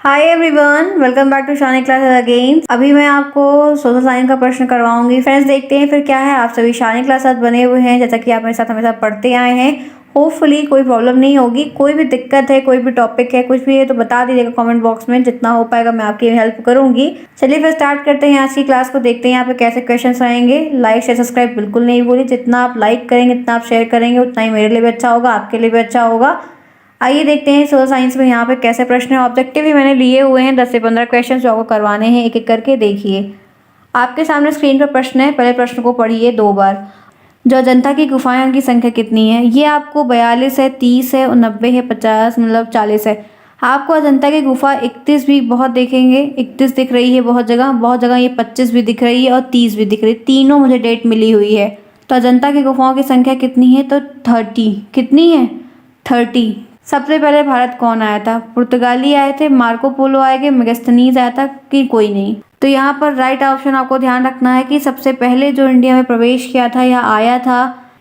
Hi everyone, welcome back to Shani classes again. अभी मैं आपको सोशल साइंस का प्रश्न करवाऊंगी। फ्रेंड्स, देखते हैं फिर क्या है। आप सभी शानी क्लासेस बने हुए हैं, जैसा कि आप मेरे साथ हमेशा पढ़ते आए हैं। होपफुली कोई प्रॉब्लम नहीं होगी। कोई भी दिक्कत है, कोई भी टॉपिक है, कुछ भी है तो बता दीजिएगा कमेंट बॉक्स में। जितना हो पाएगा मैं आपकी हेल्प करूंगी। चलिए फिर स्टार्ट करते हैं आज की क्लास को। देखते हैं यहाँ पे कैसे क्वेश्चन रहेंगे। लाइक शेयर सब्सक्राइब बिल्कुल नहीं भूलिए। जितना आप लाइक करेंगे, जितना आप शेयर करेंगे, उतना ही मेरे लिए भी अच्छा होगा, आपके लिए भी अच्छा होगा। आइए देखते हैं सोशल साइंस में यहाँ पे कैसे प्रश्न है। ऑब्जेक्टिव भी मैंने लिए हुए हैं 10 से 15 क्वेश्चन जो आपको करवाने हैं एक एक करके। देखिए आपके सामने स्क्रीन पर प्रश्न है। पहले प्रश्न को पढ़िए 2 बार। जो अजंता की गुफाओं की संख्या कितनी है? ये आपको 42 है, 30 है, 90 है, 50 मतलब 40 है। आपको अजंता की गुफा 31 भी बहुत देखेंगे, 31 दिख रही है बहुत जगह ये 25 भी दिख रही है और 30 भी दिख रही है। तीनों मुझे डेट मिली हुई है। तो अजंता की गुफाओं की संख्या कितनी है? तो 30। कितनी है? 30। सबसे पहले भारत कौन आया था? पुर्तगाली आए थे, मार्को पोलो आए थे, मेगास्थनीज आया था कि कोई नहीं? तो यहाँ पर राइट ऑप्शन आपको ध्यान रखना है कि सबसे पहले जो इंडिया में प्रवेश किया था या आया था,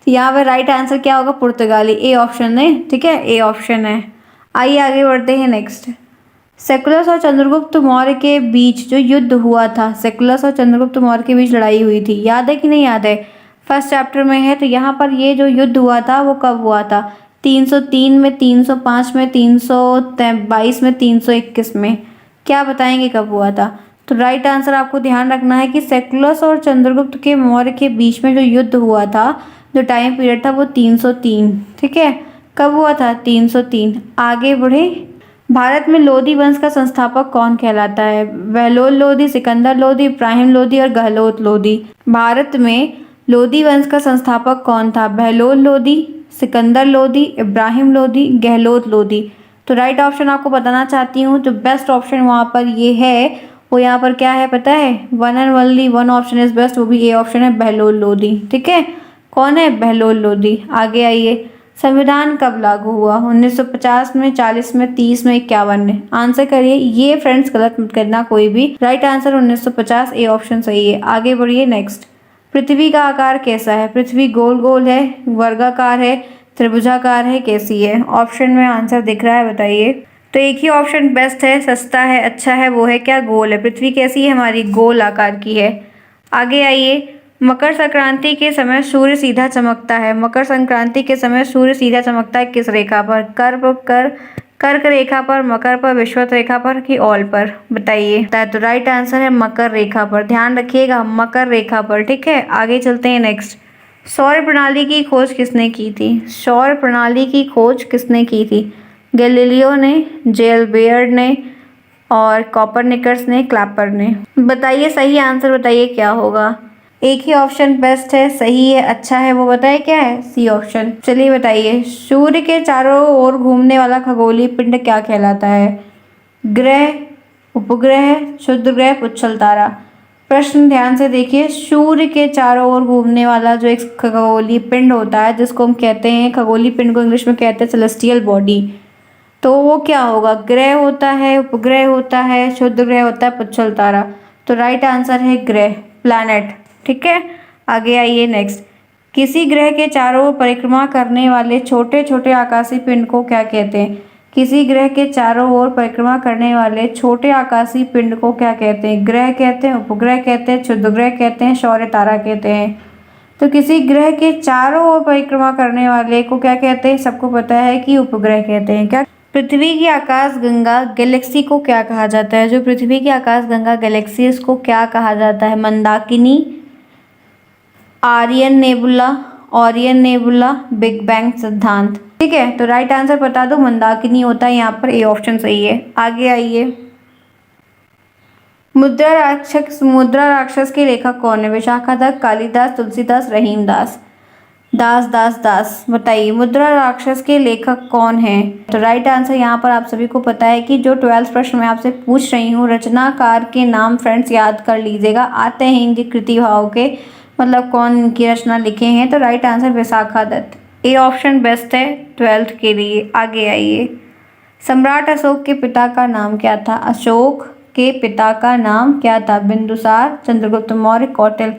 यहाँ पे राइट आंसर क्या होगा? पुर्तगाली। ए ऑप्शन है, ठीक है, ए ऑप्शन है। आइए आगे बढ़ते हैं नेक्स्ट। सेकुलस और चंद्रगुप्त मौर्य के बीच जो युद्ध हुआ था, सेकुलस और चंद्रगुप्त मौर्य के बीच लड़ाई हुई थी, याद है कि नहीं याद है? फर्स्ट चैप्टर में है। तो यहाँ पर ये जो युद्ध हुआ था वो कब हुआ था? 303 में, 305 में, 322 में, 321 में। क्या बताएंगे कब हुआ था? तो राइट आंसर आपको ध्यान रखना है कि सेकुलस और चंद्रगुप्त के मौर्य के बीच में जो युद्ध हुआ था, जो टाइम पीरियड था वो 303। ठीक है, कब हुआ था? 303। आगे बढ़े। भारत में लोधी वंश का संस्थापक कौन कहलाता है? बहलोल लोधी, सिकंदर लोधी, इब्राहिम लोधी और गहलोत लोधी। भारत में लोधी वंश का संस्थापक कौन था? बहलोल लोधी, सिकंदर लोधी, इब्राहिम लोधी, गहलोत लोधी। तो राइट ऑप्शन आपको बताना चाहती हूँ। जो बेस्ट ऑप्शन वहाँ पर ये है, वो यहाँ पर क्या है पता है? One and only one option is best, वो भी ए ऑप्शन है, बहलोल लोधी। ठीक है, कौन है? बहलोल लोधी। आगे आइए। संविधान कब लागू हुआ? 1950 में, 40 में, 30 में, 51 में। आंसर करिए। ये फ्रेंड्स गलत मत करना कोई भी। राइट आंसर 1950, ए ऑप्शन सही है। आगे बढ़िए नेक्स्ट। पृथ्वी का आकार कैसा है? पृथ्वी गोल गोल है, वर्गाकार है, त्रिभुजाकार है, कैसी है? ऑप्शन में आंसर दिख रहा है, बताइए। तो एक ही ऑप्शन बेस्ट है, सस्ता है, अच्छा है, वो है क्या? गोल है। पृथ्वी कैसी है हमारी? गोल आकार की है। आगे आइए। मकर संक्रांति के समय सूर्य सीधा चमकता है। मकर संक्रांति के समय सूर्य सीधा चमकता है किस रेखा पर? कर्क रेखा पर, मकर पर, विषुवत रेखा पर कि ऑल पर? बताइए। तो राइट आंसर है मकर रेखा पर। ध्यान रखिएगा, मकर रेखा पर। ठीक है, आगे चलते हैं नेक्स्ट। सौर प्रणाली की खोज किसने की थी? सौर प्रणाली की खोज किसने की थी? गैलीलियो ने, जेल बेयर्ड ने और कॉपरनिकस ने, क्लैपर ने। बताइए सही आंसर, बताइए क्या होगा? एक ही ऑप्शन बेस्ट है, सही है, अच्छा है, वो बताए क्या है? C option. चलिए बताइए। सूर्य के चारों ओर घूमने वाला खगोलीय पिंड क्या कहलाता है? ग्रह, उपग्रह, क्षुद्र ग्रह, पुच्छल तारा। प्रश्न ध्यान से देखिए। सूर्य के चारों ओर घूमने वाला जो एक खगोलीय पिंड होता है, जिसको हम कहते हैं, खगोलीय पिंड को इंग्लिश में कहते हैं सेलेस्टियल बॉडी, तो वो क्या होगा? ग्रह होता है, उपग्रह होता है, क्षुद्र ग्रह होता है, पुच्छल तारा। तो राइट आंसर है ग्रह, प्लैनेट। ठीक है, आगे आइए नेक्स्ट। किसी ग्रह के चारों ओर परिक्रमा करने वाले छोटे छोटे आकाशीय पिंड को क्या कहते हैं? किसी ग्रह के चारों ओर परिक्रमा करने वाले छोटे आकाशीय पिंड को क्या कहते हैं? ग्रह कहते हैं, उपग्रह कहते हैं, क्षुद्र ग्रह कहते हैं, सौर तारा कहते हैं। तो किसी ग्रह के चारों ओर परिक्रमा करने वाले को क्या कहते हैं? सबको पता है कि उपग्रह कहते हैं। क्या? पृथ्वी की आकाशगंगा गैलेक्सी को क्या कहा जाता है? जो पृथ्वी की आकाशगंगा गैलेक्सी है, उसको क्या कहा जाता है? मंदाकिनी, Orion nebula, Orion nebula, big bang सिद्धांत। ठीक है, तो राइट आंसर बता दो, मंदाकिनी होता है यहाँ पर, ए ऑप्शन सही है। आगे आइए। मुद्रा राक्षस के लेखक कौन है? विशाखादत्त, कालिदास, तुलसीदास, रहीमदास। दास। बताइए मुद्रा राक्षस के लेखक कौन है? तो राइट आंसर यहाँ पर आप सभी को पता है कि जो 12th प्रश्न मैं आपसे पूछ रही हूँ, रचनाकार के नाम फ्रेंड्स याद कर लीजिएगा, आते हैं इनके कृति भाव के, मतलब कौन इनकी रचना लिखे हैं। तो right answer Vishakhadatta, A option best है 12th के लिए। आगे आइए। सम्राट अशोक के पिता का नाम क्या था? अशोक के पिता का नाम क्या था? बिंदुसार, चंद्रगुप्त मौर्य, कौटिल्य।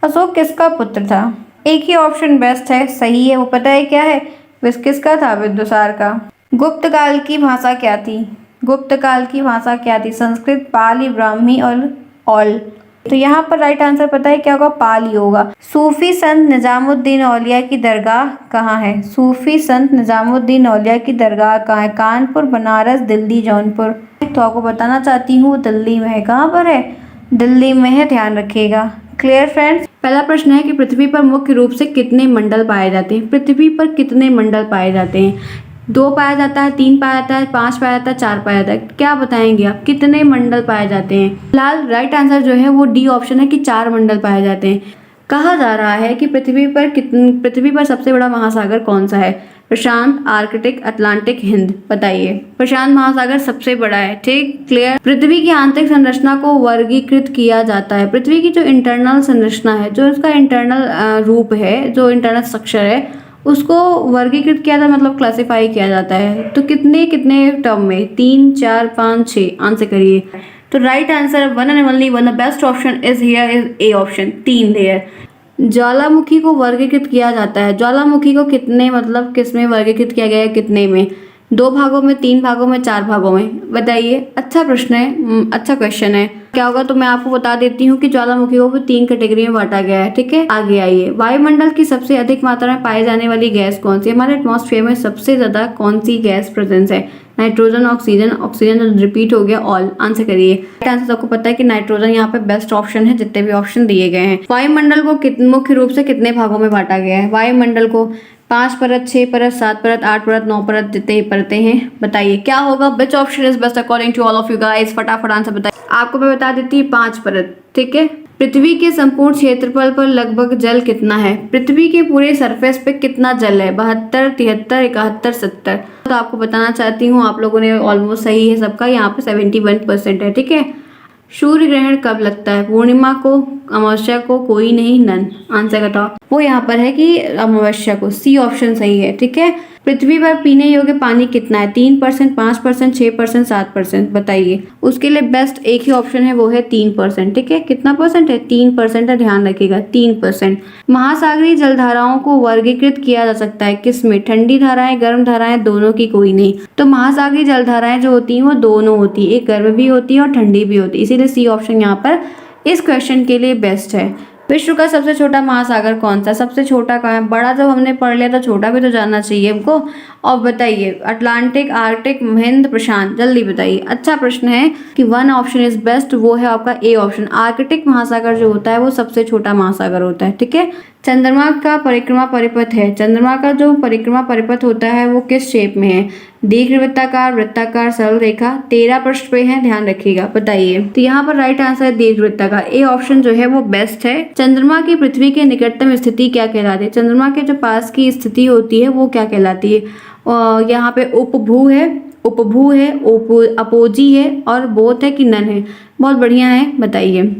अशोक किसका पुत्र था? एक ही ऑप्शन बेस्ट है, सही है, वो पता है क्या है? किसका था? बिंदुसार का। गुप्त काल की भाषा क्या थी? गुप्त काल की भाषा क्या थी? संस्कृत, पाली, ब्राह्मी और ऑल। तो यहाँ पर राइट आंसर पता है क्या होगा? पाली होगा। सूफी संत निजामुद्दीन औलिया की दरगाह कहाँ है? सूफी संत निजामुद्दीन औलिया की दरगाह कहाँ है? कानपुर, बनारस, दिल्ली, जौनपुर। तो आपको बताना चाहती हूँ दिल्ली में है। कहाँ पर है? दिल्ली में है, ध्यान रखिएगा। Clear friends. पहला प्रश्न है कि पृथ्वी पर मुख्य रूप से कितने मंडल पाए जाते हैं? पृथ्वी पर कितने मंडल पाए जाते हैं? 2 पाया जाता है, 3 पाया जाता है, 5 पाया जाता है, 4 पाया जाता है। क्या बताएंगे आप? कितने मंडल पाए जाते हैं? फिलहाल राइट आंसर जो है वो डी ऑप्शन है कि 4 मंडल पाए जाते हैं। कहा जा रहा है कि पृथ्वी पर सबसे बड़ा महासागर कौन सा है? प्रशांत, आर्कटिक, अटलांटिक, हिंद। बताइए। प्रशांत महासागर सबसे बड़ा है। ठीक, क्लियर। पृथ्वी की आंतरिक संरचना को वर्गीकृत किया जाता है। पृथ्वी की जो इंटरनल संरचना है, जो उसका इंटरनल रूप है, जो इंटरनल स्ट्रक्चर है, उसको वर्गीकृत किया जाता है, मतलब क्लासिफाई किया जाता है। तो कितने कितने टर्म में? 3, 4, 5, 6। आंसर करिए। तो right answer one and only one, the best option is here is A option, 3 there. ज्वालामुखी को वर्गीकृत किया जाता है। ज्वालामुखी को कितने मतलब किस में वर्गीकृत किया गया है? कितने में? 2 भागों में, 3 भागों में, 4 भागों में। बताइए। अच्छा प्रश्न है, अच्छा क्वेश्चन है। क्या होगा तो मैं आपको बता देती हूँ कि ज्वालामुखी को भी 3 कैटेगरी में बांटा गया है। ठीक है, आगे आइए। वायुमंडल की सबसे अधिक मात्रा में पाई जाने वाली गैस कौन सी? हमारे एटमॉस्फेयर में सबसे ज्यादा कौन सी गैस प्रेजेंस है? Nitrogen, oxygen. ऑक्सीजन जो रिपीट हो गया, ऑल। आंसर करिए। राइट आंसर सबको पता है कि नाइट्रोजन यहाँ पे बेस्ट ऑप्शन है जितने भी ऑप्शन दिए गए हैं। वायुमंडल को मुख्य रूप से कितने भागों में बांटा गया है? वायुमंडल को 5 परत, 6 परत, 7 परत, 8 परत, 9 परत, जितने परतें हैं। बताइए क्या होगा? Which option is best according to all of you guys? फटाफट आंसर बताइए। आपको मैं बता देती हूँ 5 परत। ठीक है। पृथ्वी के संपूर्ण क्षेत्रफल पर लगभग जल कितना है? पृथ्वी के पूरे सरफेस पे कितना जल है? 72, 73, 71, 70। तो आपको बताना चाहती हूँ, आप लोगों ने ऑलमोस्ट सही है सबका, यहाँ पे 71% है। ठीक है। सूर्य ग्रहण कब लगता है? पूर्णिमा को, अमावस्या को, कोई नहीं, नन। आंसर बताओ। वो यहाँ पर है कि अमावस्या को, सी ऑप्शन सही है। ठीक है। पृथ्वी पर पीने योग्य पानी कितना है? 3%, 5%, 6%, 7%। बताइए। उसके लिए बेस्ट एक ही ऑप्शन है, वो है 3%। ठीक है। कितना परसेंट है? 3% है, ध्यान रखिएगा, 3%। महासागरीय जलधाराओं को वर्गीकृत किया जा सकता है किस में? ठंडी धाराएं, गर्म धाराएं, दोनों की कोई नहीं। तो महासागरीय जलधाराएं जो होती हैं वो दोनों होती है, एक गर्म भी होती है और ठंडी भी होती है, इसीलिए सी ऑप्शन यहाँ पर इस क्वेश्चन के लिए बेस्ट है। विश्व का सबसे छोटा महासागर कौन सा? सबसे छोटा कहाँ है? बड़ा जब हमने पढ़ लिया तो छोटा भी तो जानना चाहिए हमको। और बताइए। अटलांटिक, आर्कटिक, हिंद, प्रशांत। जल्दी बताइए। अच्छा प्रश्न है कि 1 ऑप्शन इज बेस्ट, वो है आपका ए ऑप्शन। आर्कटिक महासागर जो होता है वो सबसे छोटा महासागर होता है। ठीक है। चंद्रमा का परिक्रमा परिपथ है। चंद्रमा का जो परिक्रमा परिपथ होता है वो किस शेप में है? दीर्घवृत्ताकार, वृत्ताकार, सरल रेखा। 13 प्रश्न पे है, ध्यान रखिएगा। बताइए। तो यहाँ पर राइट आंसर है दीर्घवृत्ताकार, ए ऑप्शन जो है वो बेस्ट है। चंद्रमा की पृथ्वी के निकटतम स्थिति क्या कहलाती है? चंद्रमा के जो पास की स्थिति होती है वो क्या कहलाती है? यहाँ पे उपभू है, अपोजी है और बोथ है कि नन है? बहुत बढ़िया है। बताइए।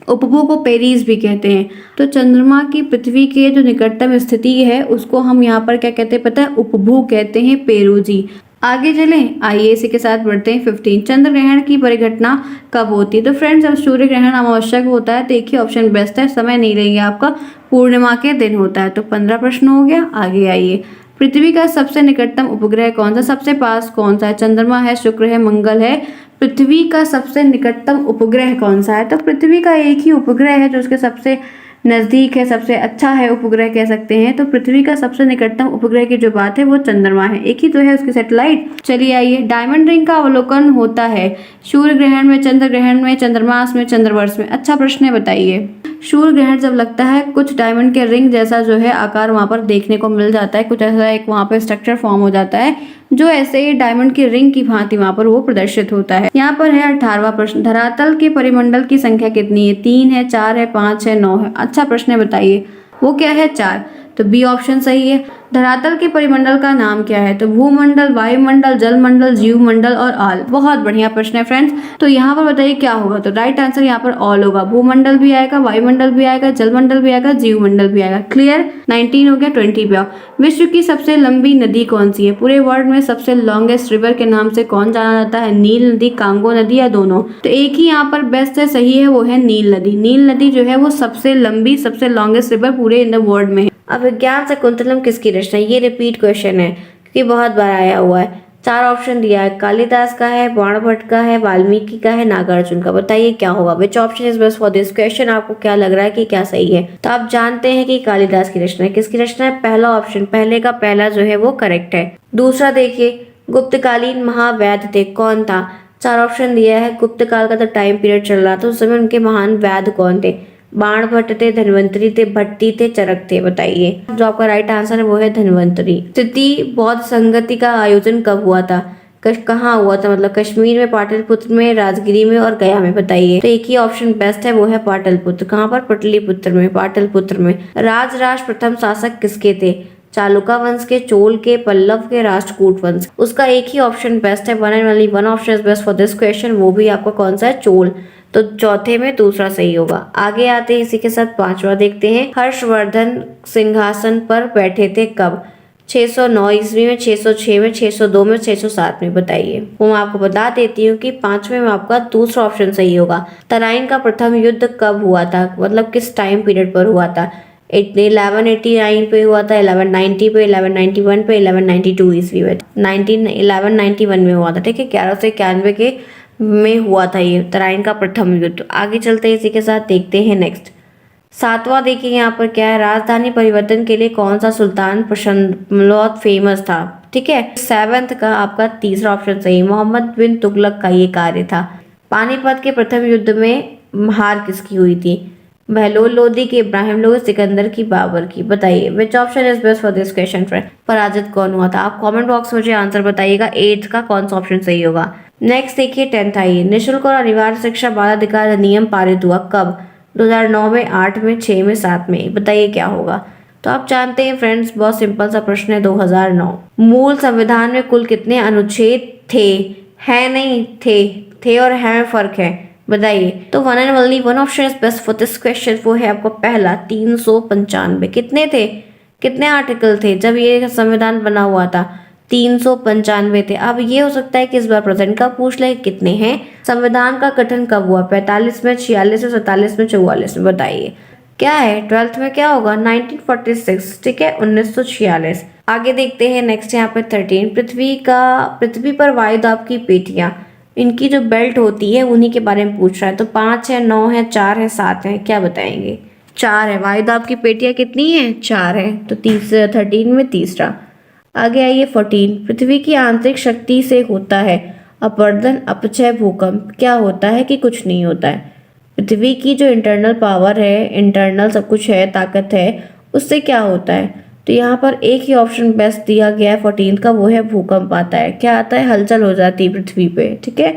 उपभू को पेरिस भी कहते हैं। तो चंद्रमा की पृथ्वी के जो निकटतम स्थिति है उसको हम यहाँ पर क्या कहते हैं पता है? उपभू कहते हैं, पेरूजी। आगे चलें, आइए इसी के साथ बढ़ते हैं 15। चंद्र ग्रहण की परिघटना कब होती है? तो फ्रेंड्स जब सूर्य ग्रहण अमावस्या को होता है तो एक ही ऑप्शन बेस्ट है, समय नहीं रहेंगे आपका, पूर्णिमा के दिन होता है। तो 15 प्रश्न हो गया। आगे आइए। पृथ्वी का सबसे निकटतम उपग्रह कौन सा? सबसे पास कौन सा है? चंद्रमा है, शुक्र है, मंगल है। पृथ्वी का सबसे निकटतम उपग्रह कौन सा है? तो पृथ्वी का एक ही उपग्रह है जो उसके सबसे नजदीक है, सबसे अच्छा है उपग्रह कह सकते हैं। तो पृथ्वी का सबसे निकटतम उपग्रह की जो बात है वो चंद्रमा है, एक ही तो है उसकी सैटेलाइट। चलिए आइए। डायमंड रिंग का अवलोकन होता है सूर्य ग्रहण में, चंद्र ग्रहण में, चंद्रमास में, चंद्रवर्ष में। अच्छा प्रश्न है, बताइए। सूर्य ग्रहण जब लगता है कुछ डायमंड के रिंग जैसा जो है आकार वहां पर देखने को मिल जाता है, कुछ ऐसा एक वहां पर स्ट्रक्चर फॉर्म हो जाता है जो ऐसे ही डायमंड की रिंग की भांति वहां पर वो प्रदर्शित होता है। यहाँ पर है 18वां प्रश्न। धरातल के परिमंडल की संख्या कितनी है? 3 है, 4 है, 5 है, 9 है। अच्छा प्रश्न है, बताइए। वो क्या है? 4। तो बी ऑप्शन सही है। धरातल के परिमंडल का नाम क्या है? तो भूमंडल, वायुमंडल, जलमंडल, जीवमंडल और ऑल। बहुत बढ़िया प्रश्न है फ्रेंड्स। तो यहाँ पर बताइए क्या होगा? तो राइट आंसर यहाँ पर ऑल होगा। भूमंडल भी आएगा, वायुमंडल भी आएगा, जलमंडल भी आएगा, जीवमंडल भी आएगा। क्लियर। 19 हो गया। 20 पे आओ। विश्व की सबसे लंबी नदी कौन सी है? पूरे वर्ल्ड में सबसे लॉन्गेस्ट रिवर के नाम से कौन जाना जाता है? नील नदी, कांगो नदी या दोनों? तो एक ही यहाँ पर बेस्ट है, सही है, वो है नील नदी। नील नदी जो है वो सबसे लंबी, सबसे लॉन्गेस्ट रिवर पूरे इन द वर्ल्ड में है। अब विज्ञान शकुंतलम किसकी रचना? ये रिपीट क्वेश्चन है क्योंकि बहुत बार आया हुआ है। चार ऑप्शन दिया है, कालिदास का है, बाणभट्ट का है, वाल्मीकि का है, नागार्जुन का। बताइए क्या होगा, which option is best for this question. आपको क्या लग रहा है कि क्या सही है? तो आप जानते हैं कि कालिदास की रचना है। किसकी रचना है? पहला ऑप्शन, पहले का पहला जो है वो करेक्ट है। दूसरा देखिए, गुप्तकालीन महावैद्य थे, कौन था? चार ऑप्शन दिया है। गुप्त काल का तो टाइम पीरियड चल रहा था, उस समय उनके महान वैद्य कौन थे? बाणभट्ट थे, धन्वंतरी थे, भट्टी थे, चरक थे। बताइए। जो आपका राइट आंसर है वो है धन्वंतरी। स्थिति बौद्ध संगति का आयोजन कब हुआ था? कहाँ हुआ था? मतलब कश्मीर में, पाटलिपुत्र में, राजगिरी में और गया में। बताइए। तो एक ही ऑप्शन बेस्ट है, वो है पाटलिपुत्र। कहाँ पर? पटलिपुत्र में, पाटलिपुत्र में। राजराज प्रथम शासक किसके थे? चालुका वंश के, चोल के, पल्लव के, राष्ट्रकूट वंश। उसका एक ही ऑप्शन बेस्ट है, one and only one option is best for this question. वो भी आपका कौन सा है? चोल। तो चौथे में दूसरा सही होगा। आगे आते हैं, इसी के साथ पांचवा देखते हैं। हर्षवर्धन सिंहासन पर बैठे थे कब? 609 ईस्वी में, 606 में, 602 में, 607 में। बताइए। वो मैं आपको बता देती हूँ कि पांचवे में आपका दूसरा ऑप्शन सही होगा। तराइन का प्रथम युद्ध कब हुआ था? मतलब किस टाइम पीरियड पर हुआ था? 1189 पे हुआ था, 1190 पे, 1191 पे, 1192 ईस्वी में। 1191 में हुआ था। ठीक है, 1191 के में हुआ था ये तराइन का प्रथम युद्ध। आगे चलते हैं, इसी के साथ देखते हैं नेक्स्ट। सातवां देखिए यहाँ पर क्या है, राजधानी परिवर्तन के लिए कौन सा सुल्तान बहुत फेमस था? ठीक है, सेवंथ का आपका तीसरा ऑप्शन सही, मोहम्मद बिन तुगलक का ये कार्य था। पानीपत के प्रथम युद्ध में हार किसकी हुई थी? बहलोल लोदी की, इब्राहिम लोदी, सिकंदर की, बाबर की। बताइए। विच option is best for this question friend? पराजित कौन हुआ था? आप कमेंट बॉक्स में मुझे आंसर बताइएगा, एट्थ का कौन सा ऑप्शन सही होगा। नेक्स्ट देखिए, टेंथ आइए। निःशुल्क और अनिवार्य शिक्षा बाल अधिकार अधिनियम पारित हुआ कब? 2009 में, 8 में, 6 में, 7 में। बताइए क्या होगा। तो आप जानते हैं फ्रेंड्स, बहुत सिंपल सा प्रश्न है, 2009। मूल संविधान में कुल कितने अनुच्छेद थे? है नहीं, थे और है में फर्क है। बताइए। तो one and only one option is best for this question, वो है आपको पहला 395। कितने थे? कितने आर्टिकल थे जब ये संविधान बना हुआ था? 395 थे। अब ये हो सकता है कि इस बार प्रेजेंट का पूछ ले, कितने हैं? संविधान का गठन कब हुआ? 45 में, 46 में, 47 में, 44 में। बताइए क्या है, 12th में क्या होगा? 1946। ठीक है, 1946। आगे देखते हैं नेक्स्ट यहाँ पे 13। पृथ्वी पर वायुदाब की पेटियां, इनकी जो बेल्ट होती है उन्हीं के बारे में पूछ रहा है। तो 5 है, 9 है, 4 है, 7 है। क्या बताएंगे? 4 है। वायुदाब की पेटियां कितनी है? 4 है। तो 13 में तीसरा। आगे आइए 14। पृथ्वी की आंतरिक शक्ति से होता है अपरदन, अपक्षय, भूकंप। क्या होता है कि कुछ नहीं होता है? पृथ्वी की जो इंटरनल पावर है, इंटरनल सब कुछ है, ताकत है, उससे क्या होता है? तो यहाँ पर एक ही ऑप्शन बेस्ट दिया गया है 14 का, वो है भूकंप आता है। क्या आता है? हलचल हो जाती है पृथ्वी पे। ठीक है,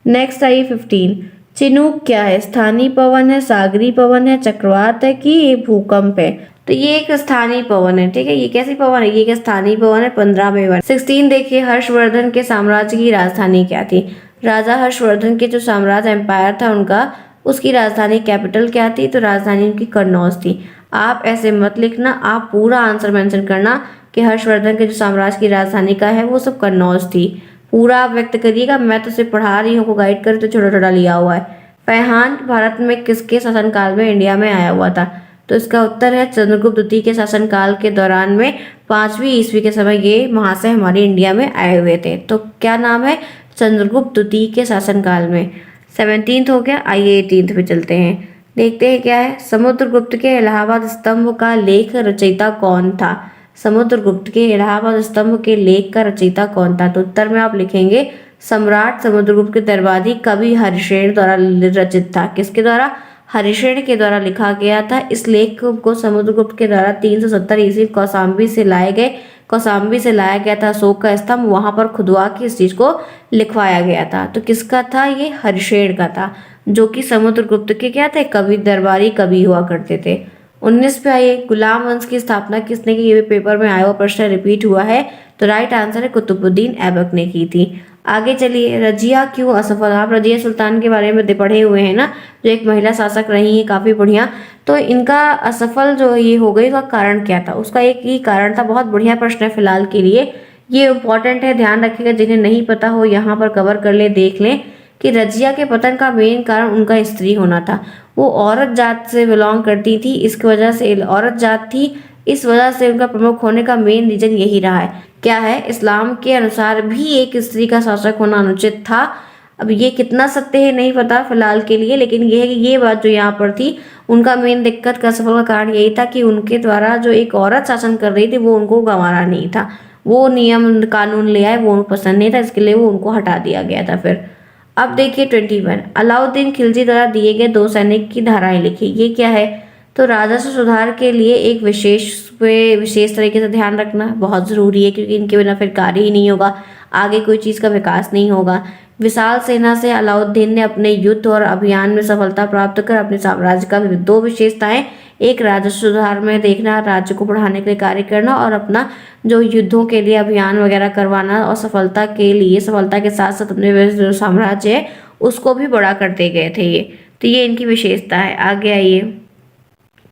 नेक्स्ट आइए 15। चिनूक क्या है? स्थानीय पवन है, सागरी पवन है, चक्रवात है कि ये भूकंप है? तो ये एक स्थानीय पवन है। ठीक है, ये कैसी पवन है? ये एक स्थानीय पवन है। 15 में 16 देखिए, हर्षवर्धन के साम्राज्य की राजधानी क्या थी? राजा हर्षवर्धन के जो साम्राज्य एम्पायर था उनका, उसकी राजधानी कैपिटल क्या थी? तो राजधानी उनकी कन्नौज थी। आप ऐसे मत लिखना, आप पूरा आंसर मेंशन करना कि हर्षवर्धन के जो साम्राज्य की राजधानी का है वो सब कन्नौज थी। पूरा आप व्यक्त करिएगा, मैं तो सिर्फ पढ़ा रही हूँ, को गाइड कर तो छोटा छोटा लिया हुआ है। फैहान भारत में किसके शासनकाल में इंडिया में आया हुआ था? तो इसका उत्तर है चंद्रगुप्त द्वितीय के शासनकाल के दौरान में 5वीं ईस्वी के समय ये महाशय हमारी इंडिया में आए हुए थे। तो क्या नाम है? चंद्रगुप्त द्वितीय के शासनकाल में। 17th हो गया। आइए 18th पे चलते हैं, देखते हैं क्या है। समुद्रगुप्त के इलाहाबाद स्तंभ का लेख रचयिता कौन था? समुद्रगुप्त के इलाहाबाद स्तंभ के लेख का रचयिता कौन था? तो उत्तर में आप लिखेंगे सम्राट समुद्रगुप्त के दरबारी कवि हरिश्रेण द्वारा रचित था। किसके द्वारा? हरिश्रेण के द्वारा लिखा गया था। इस लेख को समुद्रगुप्त के द्वारा 370 ईस्वी कौशाम्बी से लाया गया था अशोक का स्तंभ, वहां पर खुदवा के इस चीज को लिखवाया गया था। तो किसका था? ये हरिश्रेण का था, जो कि समुद्रगुप्त के क्या थे? कवि, दरबारी कवि हुआ करते थे। 19 पे आइए, गुलाम वंश की स्थापना किसने की? ये पेपर में आया हुआ प्रश्न रिपीट हुआ है। तो राइट आंसर है कुतुबुद्दीन ऐबक ने की थी। आगे चलिए, रजिया क्यों असफल? आप रजिया सुल्तान के बारे में पढ़े हुए हैं ना, जो एक महिला शासक रही है, काफी बढ़िया। तो इनका असफल जो ये हो गई, उसका कारण क्या था? उसका एक ही कारण था। बहुत बढ़िया प्रश्न है फिलहाल के लिए, ये इम्पोर्टेंट है, ध्यान रखिएगा। जिन्हें नहीं पता हो यहाँ पर कवर कर ले, देख लें कि रजिया के पतन का मेन कारण उनका स्त्री होना था। वो औरत जात से बिलोंग करती थी, इसकी वजह से औरत जात थी, इस वजह से उनका प्रमुख होने का मेन रीजन यही रहा है क्या है, इस्लाम के अनुसार भी एक स्त्री का शासक होना अनुचित था। अब ये कितना सत्य है नहीं पता फिलहाल के लिए, लेकिन ये है कि ये बात जो यहाँ पर थी, उनका मेन दिक्कत का सफल का कारण यही था कि उनके द्वारा जो एक औरत शासन कर रही थी वो उनको गंवारा नहीं था। वो नियम कानून ले आए, वो उनको पसंद नहीं था, इसके लिए वो उनको हटा दिया गया था। फिर अब देखिए 21, अलाउद्दीन खिलजी द्वारा दिए गए 2 सैनिक की धाराएं लिखी। ये क्या है, तो राजस्व सुधार के लिए एक विशेष तरीके से ध्यान रखना बहुत ज़रूरी है, क्योंकि इनके बिना फिर कार्य ही नहीं होगा, आगे कोई चीज़ का विकास नहीं होगा। विशाल सेना से अलाउद्दीन ने अपने युद्ध और अभियान में सफलता प्राप्त कर अपने साम्राज्य का 2 विशेषताएं, एक राजस्व सुधार में देखना, राज्य को बढ़ाने के लिए कार्य करना, और अपना जो युद्धों के लिए अभियान वगैरह करवाना, और सफलता के साथ साथ अपने जो साम्राज्य है उसको भी बड़ा करते गए थे ये। तो ये इनकी विशेषता है। आगे आइए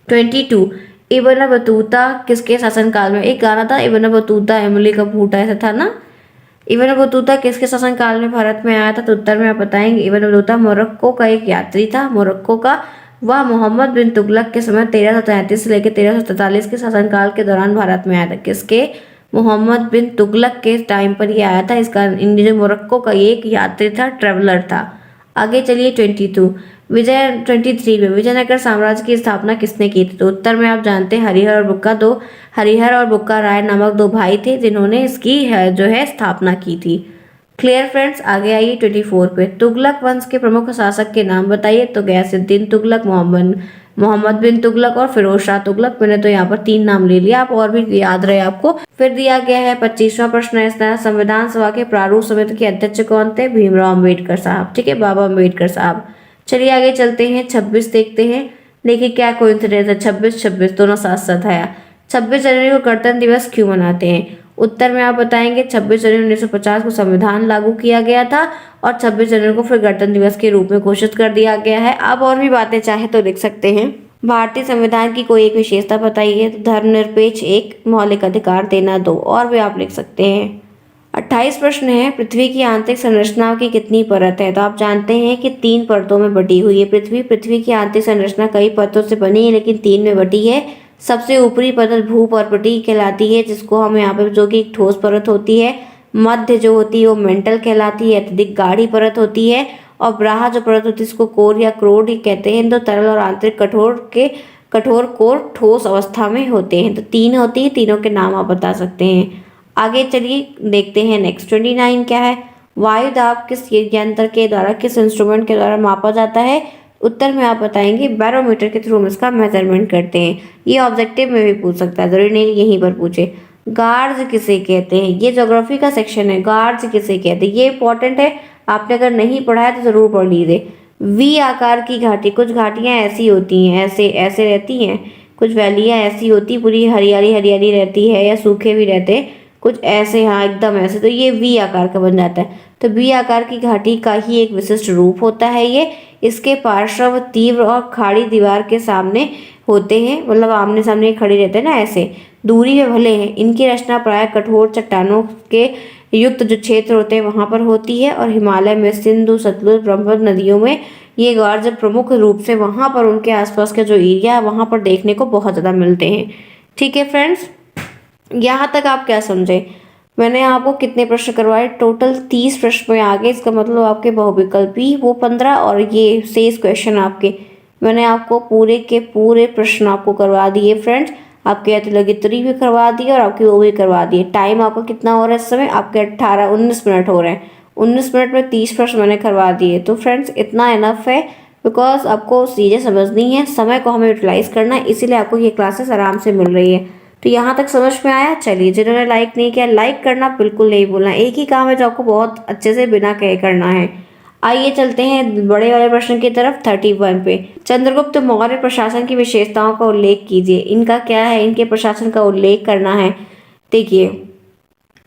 22, इब्न बतूता किसके शासनकाल में, एक गाना था इब्न बतूता इमली का बूटा, ऐसा था ना। इब्न बतूता किसके शासनकाल में भारत में आया था, तो उत्तर में आप बताएंगे इब्न बतूता मोरक्को का एक यात्री था, मोरक्को का। वह मोहम्मद बिन तुगलक के समय 1333 से लेकर 1343 के शासनकाल के दौरान भारत में आया था। किसके, मोहम्मद बिन तुगलक के टाइम पर ये आया था। इसका जो मोरक्को का एक यात्री था, ट्रेवलर था। आगे चलिए 23 में विजयनगर साम्राज्य की स्थापना किसने की थी, तो उत्तर में आप जानते हैं हरिहर और बुक्का राय नामक 2 भाई थे जिन्होंने इसकी जो है स्थापना की थी। Clear friends. आगे आइए 24 पे, तुगलक वंश के प्रमुख शासक के नाम बताइए, तो गयासुद्दीन तुगलक, मोहम्मद बिन तुगलक और फिरोज शाह तुगलक। मैंने तो यहाँ पर 3 नाम ले लिया, आप और भी याद रहे आपको। फिर दिया गया है 25वां प्रश्न है, संविधान सभा के प्रारूप समिति के अध्यक्ष कौन थे, भीमराव अम्बेडकर साहब। ठीक है, बाबा अम्बेडकर साहब। चलिए आगे चलते हैं, 26 देखते हैं। देखिए क्या कोइंसिडेंस है, 26 दोनों साथ साथ आया। 26 जनवरी को गणतंत्र दिवस क्यों मनाते हैं, उत्तर में आप बताएंगे 26 जनवरी 1950 को संविधान लागू किया गया था, और 26 जनवरी को फिर गणतंत्र दिवस के रूप में घोषित कर दिया गया है। आप और भी बातें चाहे तो लिख सकते हैं। भारतीय संविधान की कोई एक विशेषता बताइए, तो धर्मनिरपेक्ष 1, मौलिक अधिकार देना 2, और भी आप लिख सकते हैं। 28 प्रश्न है, पृथ्वी की आंतरिक संरचना की कितनी परत है, तो आप जानते हैं कि 3 परतों में बटी हुई है पृथ्वी की आंतरिक संरचना कई परतों से बनी है, लेकिन 3 में बटी है। सबसे ऊपरी परत भूपर्पटी कहलाती है, जिसको हम यहाँ पे, जो कि एक ठोस परत होती है। मध्य जो होती है वो मेंटल कहलाती है, अत्यधिक गाढ़ी परत होती है। और ब्राह जो परत होती है इसको कोर या क्रोड कहते हैं। तो तरल और आंतरिक कठोर कोर ठोस अवस्था में होते हैं। तो 3 होती है, तीनों के नाम आप बता सकते हैं। आगे चलिए देखते हैं नेक्स्ट 29 क्या है, वायु दाब किस यंत्र के द्वारा, किस इंस्ट्रूमेंट के द्वारा मापा जाता है, उत्तर में आप बताएंगे बैरोमीटर के थ्रू हम इसका मेजरमेंट करते हैं। ये ऑब्जेक्टिव में भी पूछ सकता है, जरूरी नहीं यहीं पर पूछे। गार्ज किसे कहते हैं, ये ज्योग्राफी का सेक्शन है, गार्ज किसे कहते हैं, ये इंपॉर्टेंट है, आपने अगर नहीं पढ़ा है तो जरूर पढ़ लीजिए। वी आकार की घाटी, कुछ घाटियां ऐसी होती हैं, ऐसे ऐसे रहती हैं, कुछ वैलियां ऐसी होती पूरी हरियाली हरियाली रहती है, या सूखे भी रहते हैं, कुछ ऐसे, हाँ एकदम ऐसे, तो ये वी आकार का बन जाता है। तो वी आकार की घाटी का ही एक विशिष्ट रूप होता है ये। इसके पार्श्व तीव्र और खाड़ी दीवार के सामने होते हैं, मतलब आमने सामने खड़े रहते हैं ना, ऐसे दूरी में भले हैं। इनकी रचना प्राय कठोर चट्टानों के युक्त जो क्षेत्र होते हैं वहां पर होती है, और हिमालय में सिंधु सतलुज ब्रह्मपुत्र नदियों में ये गार्ज प्रमुख रूप से वहां पर उनके आसपास के जो एरिया है वहां पर देखने को बहुत ज़्यादा मिलते हैं। ठीक है फ्रेंड्स, यहाँ तक आप क्या समझे, मैंने आपको कितने प्रश्न करवाए, टोटल 30 प्रश्न में आ गए। इसका मतलब आपके बहुविकल्पी वो 15 और ये शेष क्वेश्चन आपके, मैंने आपको पूरे के पूरे प्रश्न आपको करवा दिए फ्रेंड्स। आपके अतिलगित्री भी करवा दिए और आपकी वो भी करवा दिए। टाइम आपका कितना हो रहा है इस समय, आपके 19 मिनट हो रहे हैं। 19 मिनट में 30 प्रश्न मैंने करवा दिए। तो फ्रेंड्स इतना इनफ है, बिकॉज आपको चीज़ें समझनी है, समय को हमें यूटिलाइज करना है, इसीलिए आपको ये क्लासेस आराम से मिल रही है। तो यहाँ तक समझ में आया। चलिए, जिन्होंने लाइक नहीं किया, लाइक करना बिल्कुल नहीं भूलना, एक ही काम है जो आपको बहुत अच्छे से बिना कहे करना है। आइए चलते हैं बड़े वाले प्रश्न की तरफ 31 पे। चंद्रगुप्त मौर्य प्रशासन की विशेषताओं का उल्लेख कीजिए। इनका क्या है, इनके प्रशासन का उल्लेख करना है। देखिए,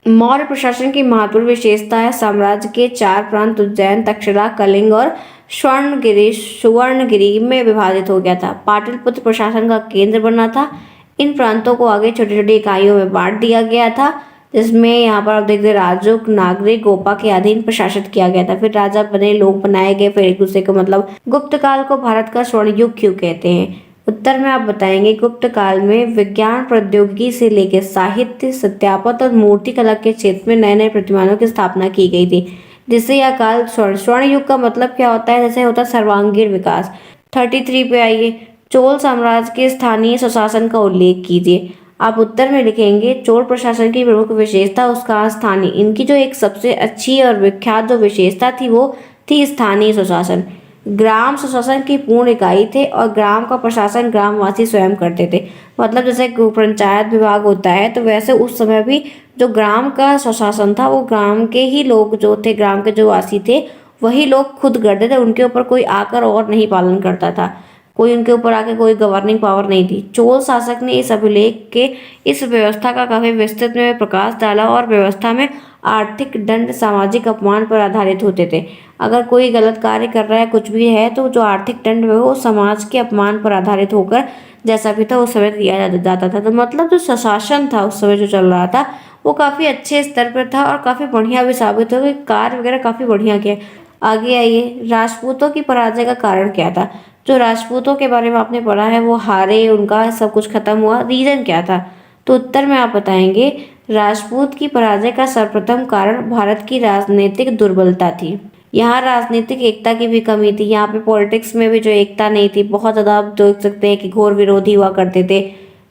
मौर्य प्रशासन की महत्वपूर्ण विशेषता है साम्राज्य के 4 प्रांत उज्जैन, तक्षशिला, कलिंग और सुवर्णगिरी में विभाजित हो गया था। पाटलिपुत्र प्रशासन का केंद्र बना था। इन प्रांतों को आगे छोटी छोटी इकाइयों में बांट दिया गया था, जिसमें यहाँ पर आप देखते राजुक, नागरिक, गोपा के अधीन प्रशासित किया गया था। फिर राजा बने, लोग बनाए गए, फिर एक दूसरे को, मतलब गुप्त काल को भारत का स्वर्ण युग क्यों कहते हैं। उत्तर में आप बताएंगे गुप्त काल में विज्ञान प्रौद्योगिकी से लेकर साहित्य, सत्यापन और मूर्तिकला के क्षेत्र में नए नए प्रतिमानों की स्थापना की गई थी, जिससे यह काल स्वर्ण युग का मतलब क्या होता है? जैसे होता है सर्वांगीण विकास। 33 पे आइए, चोल साम्राज्य के स्थानीय स्वशासन का उल्लेख कीजिए। आप उत्तर में लिखेंगे चोल प्रशासन की प्रमुख विशेषता उसका स्थानीय, इनकी जो एक सबसे अच्छी और विख्यात जो विशेषता थी वो थी स्थानीय स्वशासन। ग्राम स्वशासन की पूर्ण इकाई थे और ग्राम का प्रशासन ग्रामवासी स्वयं करते थे। मतलब जैसे पंचायत विभाग होता है तो वैसे उस समय भी जो ग्राम का स्वशासन था वो ग्राम के ही लोग जो थे, ग्राम के जो वासी थे वही लोग खुद करते थे, उनके ऊपर कोई आकर और नहीं पालन करता था, कोई उनके ऊपर आके कोई गवर्निंग पावर नहीं थी। चोल शासक ने इस अभिलेख के इस व्यवस्था का काफी विस्तृत में प्रकाश डाला और व्यवस्था में आर्थिक दंड सामाजिक अपमान पर आधारित होते थे। अगर कोई गलत कार्य कर रहा है, कुछ भी है, तो जो आर्थिक दंड है वो समाज के अपमान पर आधारित होकर जैसा भी था उस समय दिया जाता था। तो मतलब जो स्वशासन था उस समय जो चल रहा था वो काफी अच्छे स्तर पर था और काफी बढ़िया भी साबित हो गया, कार्य वगैरह काफी बढ़िया किया। आगे आइए, राजपूतों की पराजय का कारण क्या था? जो राजपूतों के बारे में आपने पढ़ा है वो हारे, उनका सब कुछ खत्म हुआ, रीजन क्या था? तो उत्तर में आप बताएंगे राजपूत की पराजय का सर्वप्रथम कारण भारत की राजनीतिक दुर्बलता थी। यहाँ राजनीतिक एकता की भी कमी थी, यहाँ पे पॉलिटिक्स में भी जो एकता नहीं थी, बहुत ज़्यादा आप देख सकते हैं कि घोर विरोधी हुआ करते थे।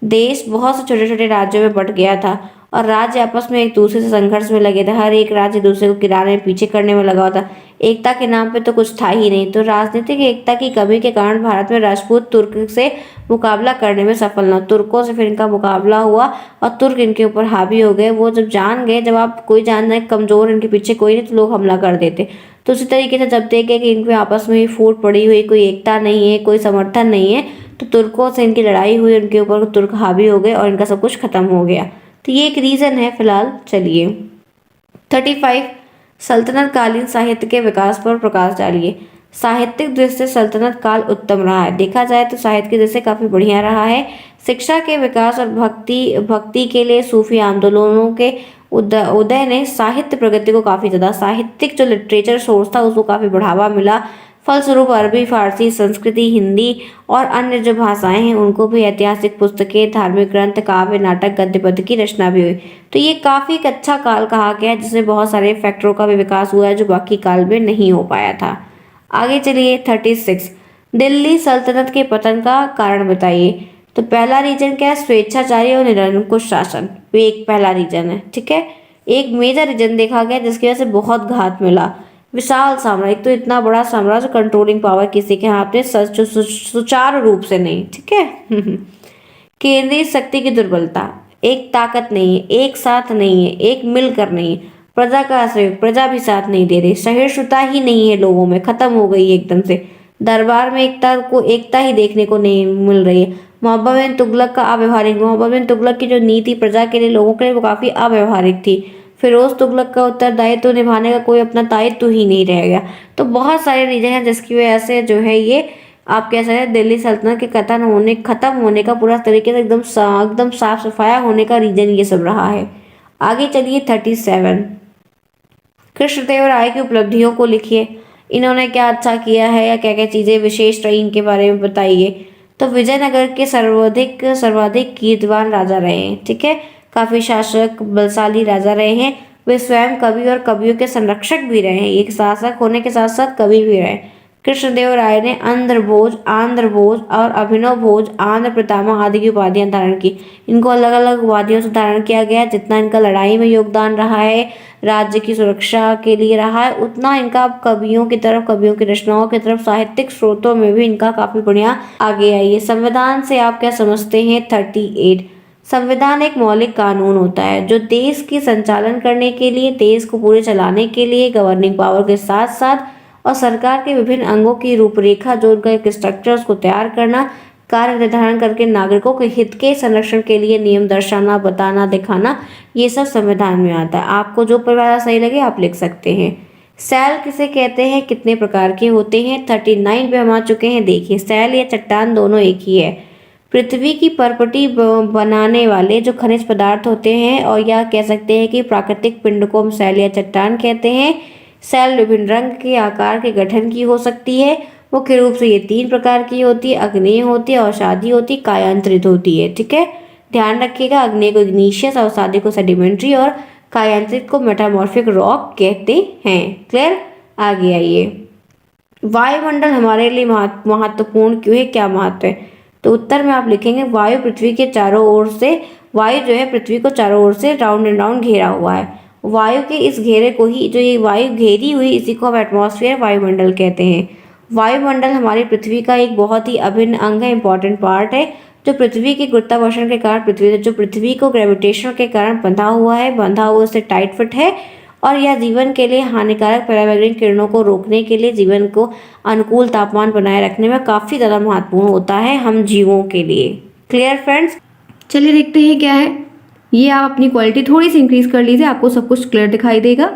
देश बहुत से छोटे छोटे राज्यों में बंट गया था और राज्य आपस में एक दूसरे से संघर्ष में लगे थे, हर एक राज्य दूसरे को किराने पीछे करने में लगा हुआ था। एकता के नाम पे तो कुछ था ही नहीं। तो राजनीतिक एकता की कमी के कारण भारत में राजपूत तुर्क से मुकाबला करने में सफल न, तुर्कों से फिर इनका मुकाबला हुआ और तुर्क इनके ऊपर हावी हो गए। वो जब जान गए, जब आप कोई जान जाए कमजोर इनके पीछे कोई नहीं तो लोग हमला कर देते। तो उसी तरीके से जब देखे कि इनके आपस में ही फूट पड़ी हुई, कोई एकता नहीं है, कोई समर्थन नहीं है, तो तुर्कों से इनकी लड़ाई हुई, उनके ऊपर तुर्क हावी हो गए और इनका सब कुछ खत्म हो गया। तो ये एक रीजन है फिलहाल। चलिए 35, सल्तनत कालीन साहित्य के विकास पर प्रकाश डालिए। साहित्यिक दृष्टि से सल्तनत काल उत्तम रहा है, देखा जाए तो साहित्य की दृष्टि से काफी बढ़िया रहा है। शिक्षा के विकास और भक्ति के लिए सूफी आंदोलनों के उदय ने साहित्य प्रगति को काफी ज्यादा, साहित्यिक जो लिटरेचर सोर्स था उसको काफी बढ़ावा मिला। फलस्वरूप अरबी, फारसी, संस्कृति, हिंदी और अन्य जो भाषाएं हैं उनको भी ऐतिहासिक पुस्तकें, धार्मिक ग्रंथ, काव्य, नाटक, गद्य पद्य की रचना भी हुई। तो ये काफी एक अच्छा काल कहा गया है जिसमें बहुत सारे फैक्टरों का भी विकास हुआ है जो बाकी काल में नहीं हो पाया था। आगे चलिए 36, दिल्ली सल्तनत के पतन का कारण बताइए। तो पहला रीजन क्या है? स्वेच्छाचारी और निरंकुश शासन, ये एक पहला रीजन है। ठीक है, एक मेजर रीजन देखा गया जिसकी वजह से बहुत घात मिला। विशाल साम्राज्य, तो इतना बड़ा साम्राज्य, कंट्रोलिंग पावर किसी के हाथ में सुचारू रूप से नहीं। ठीक है केंद्रीय शक्ति की दुर्बलता, एक ताकत नहीं है, एक साथ नहीं है, एक मिलकर नहीं है। प्रजा का असहयोग, प्रजा भी साथ नहीं दे रही, सहिष्णुता ही नहीं है लोगों में, खत्म हो गई है एकदम से। दरबार में एकता ही देखने को नहीं मिल रही है। मोहब्बत बिन तुगलक का अव्यवहारिक, मोहब्बत बिन तुगलक की जो नीति प्रजा के लिए, लोगों के लिए, वो काफी अव्यवहारिक थी। फिरोज तुगलक का उत्तरदायित्व तो निभाने का कोई अपना दायित्व ही नहीं रह गया। तो बहुत सारे रीजन हैं जिसकी वजह से जो है ये आप कह सकते हैं दिल्ली सल्तनत के खत्म होने का पूरा तरीके से एकदम साफ सफाया होने का रीजन ये सब रहा है। आगे चलिए 37, कृष्णदेव राय की उपलब्धियों को लिखिए। इन्होंने क्या अच्छा किया है या क्या क्या चीजें विशेष रही इनके बारे में बताइए। तो विजयनगर के सर्वाधिक कीर्तिवान राजा रहे हैं। ठीक है, काफी शासक बलशाली राजा रहे हैं। वे स्वयं कवि और कवियों के संरक्षक भी रहे हैं, एक शासक होने के साथ साथ कवि भी रहे। कृष्णदेव राय ने आंध्र भोज और अभिनव भोज, आंध्र पितामह आदि की उपाधियां धारण की। इनको अलग अलग उपाधियों से धारण किया गया। जितना इनका लड़ाई में योगदान रहा है, राज्य की सुरक्षा के लिए रहा है, उतना इनका कवियों की तरफ, कवियों की रचनाओं की तरफ, साहित्यिक स्रोतों में भी इनका काफी बढ़िया आगे आई है। संविधान से आप क्या समझते हैं? 38, संविधान एक मौलिक कानून होता है जो देश की संचालन करने के लिए, देश को पूरे चलाने के लिए गवर्निंग पावर के साथ साथ और सरकार के विभिन्न अंगों की रूपरेखा, जो उनका एक स्ट्रक्चर, उसको तैयार करना, कार्य निर्धारण करके नागरिकों के हित के संरक्षण के लिए नियम दर्शाना, बताना, दिखाना, ये सब संविधान में आता है। आपको जो परिभाषा सही लगे आप लिख सकते हैं। सैल किसे कहते हैं? कितने प्रकार के होते हैं? 39 पे हम आ चुके हैं। देखिए, सैल या चट्टान दोनों एक ही है। पृथ्वी की परपटी बनाने वाले जो खनिज पदार्थ होते हैं, और या कह सकते हैं कि प्राकृतिक पिंड को हम सैल या चट्टान कहते हैं। सैल विभिन्न रंग के, आकार के, गठन की हो सकती है। मुख्य रूप से ये 3 प्रकार की होती है, अग्नेय होती है, अवसादी होती है, कायांतरित होती है। ठीक है, ध्यान रखिएगा, अग्नेय को इग्नीशियस, अवसादी को सेडिमेंट्री और कायांतरित को मेटामॉर्फिक रॉक कहते हैं। क्लियर? आगे आइए, वायुमंडल हमारे लिए महत्वपूर्ण क्यों है, क्या महत्व है? तो उत्तर में आप लिखेंगे वायु पृथ्वी के चारों ओर से, वायु जो है पृथ्वी को चारों ओर से राउंड एंड राउंड घेरा हुआ है। वायु के इस घेरे को ही, जो ये वायु घेरी हुई, इसी को हम एटमॉस्फेयर वायुमंडल कहते हैं। वायुमंडल हमारी पृथ्वी का एक बहुत ही अभिन्न अंग है, इंपॉर्टेंट पार्ट है, जो पृथ्वी के गुरुत्वाकर्षण के कारण पृथ्वी को ग्रेविटेशन के कारण बंधा हुआ उससे टाइट फिट है, और यह जीवन के लिए हानिकारक पराबैंगनी किरणों को रोकने के लिए, जीवन को अनुकूल तापमान बनाए रखने में काफ़ी ज़्यादा महत्वपूर्ण होता है हम जीवों के लिए। Clear friends? चलिए देखते हैं क्या है ये। आप अपनी क्वालिटी थोड़ी सी इंक्रीज कर लीजिए, आपको सब कुछ क्लियर दिखाई देगा।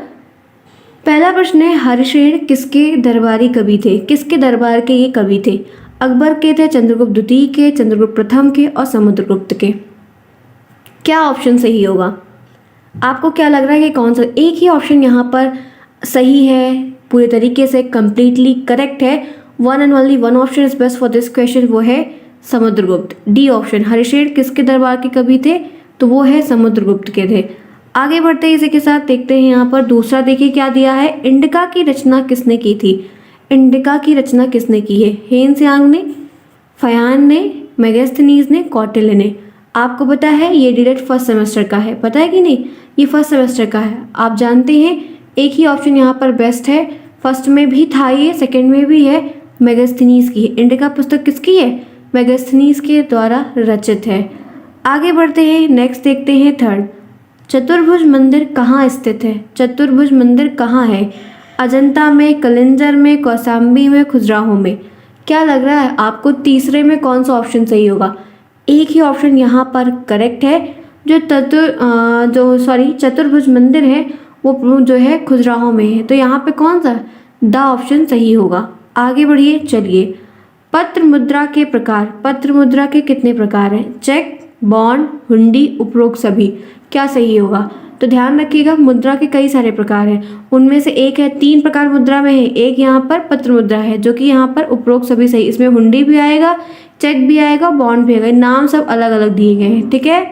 पहला प्रश्न है, हरिश्रेण किसके दरबारी कवि थे? किसके दरबार के ये कवि थे? अकबर के थे, चंद्रगुप्त द्वितीय के, चंद्रगुप्त प्रथम के और समुद्रगुप्त के। क्या ऑप्शन सही होगा? आपको क्या लग रहा है कि कौन सा? एक ही ऑप्शन यहाँ पर सही है, पूरे तरीके से कंप्लीटली करेक्ट है। One and only one option is best for this question, वो है समुद्रगुप्त। डी ऑप्शन, हरिश्रेण किसके दरबार के कवि थे? तो वो है समुद्रगुप्त के थे। आगे बढ़ते हैं, इसी के साथ देखते हैं यहाँ पर दूसरा, देखिए क्या दिया है। इंडिका की रचना किसने की थी? इंडिका की रचना किसने की है? हेन त्सांग ने, फयान ने, मेगास्थनीज ने, कौटिल्य ने। आपको पता है ये डायरेक्ट फर्स्ट सेमेस्टर का है, पता है कि नहीं? ये फर्स्ट सेमेस्टर का है। आप जानते हैं एक ही ऑप्शन यहाँ पर बेस्ट है, फर्स्ट में भी था ये, सेकंड में भी है, मेगास्थनीज की है। इंडिका पुस्तक किसकी है? मेगास्थनीज के द्वारा रचित है। आगे बढ़ते हैं, नेक्स्ट देखते हैं थर्ड, चतुर्भुज मंदिर कहाँ स्थित है? चतुर्भुज मंदिर कहाँ है? अजंता में, कलिंजर में, कौशाम्बी में, खजुराहो में। क्या लग रहा है आपको तीसरे में कौन सा ऑप्शन सही होगा? एक ही ऑप्शन यहाँ पर करेक्ट है, जो चतुर्भुज मंदिर है वो जो है खजुराहो में है। तो यहाँ पे कौन सा द ऑप्शन सही होगा? आगे बढ़िए, चलिए। पत्र मुद्रा के प्रकार, पत्र मुद्रा के कितने प्रकार हैं? चेक, बॉन्ड, हुंडी, उपरोक्त सभी। क्या सही होगा? तो ध्यान रखिएगा, मुद्रा के कई सारे प्रकार हैं, उनमें से एक है, 3 प्रकार मुद्रा में है, एक यहाँ पर पत्र मुद्रा है, जो कि यहाँ पर उपरोक्त सभी सही। इसमें हुंडी भी आएगा, चेक भी आएगा, बॉन्ड भी आएगा, नाम सब अलग अलग दिए गए हैं। ठीक है,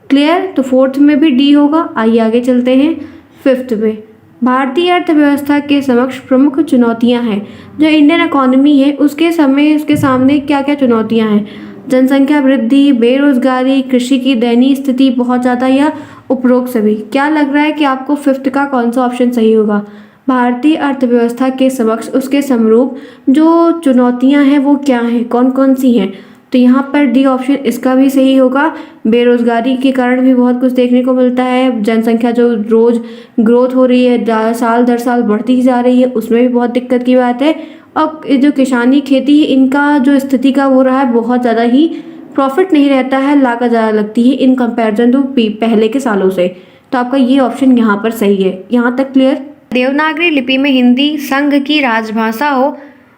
क्लियर? तो फोर्थ में भी डी होगा। आइए आगे चलते हैं फिफ्थ पे। भारतीय अर्थव्यवस्था के समक्ष प्रमुख चुनौतियां हैं। जो इंडियन इकोनॉमी है उसके सामने क्या क्या चुनौतियां हैं? जनसंख्या वृद्धि, बेरोजगारी, कृषि की दयनीय स्थिति बहुत ज़्यादा, या उपरोक्त सभी। क्या लग रहा है कि आपको फिफ्थ का कौन सा ऑप्शन सही होगा? भारतीय अर्थव्यवस्था के समक्ष उसके समरूप जो चुनौतियां हैं वो क्या हैं, कौन कौन सी हैं? तो यहाँ पर डी ऑप्शन इसका भी सही होगा। बेरोजगारी के कारण भी बहुत कुछ देखने को मिलता है, जनसंख्या जो रोज ग्रोथ हो रही है, साल दर साल बढ़ती जा रही है, उसमें भी बहुत दिक्कत की बात है। और जो किसानी खेती है इनका जो स्थिति का वो रहा है, बहुत ज़्यादा ही प्रॉफिट नहीं रहता है, लागत ज़्यादा लगती है इन कंपैरिजन टू पहले के सालों से। तो आपका ये ऑप्शन यहाँ पर सही है। यहाँ तक क्लियर? देवनागरी लिपि में हिंदी संघ की राजभाषा हो,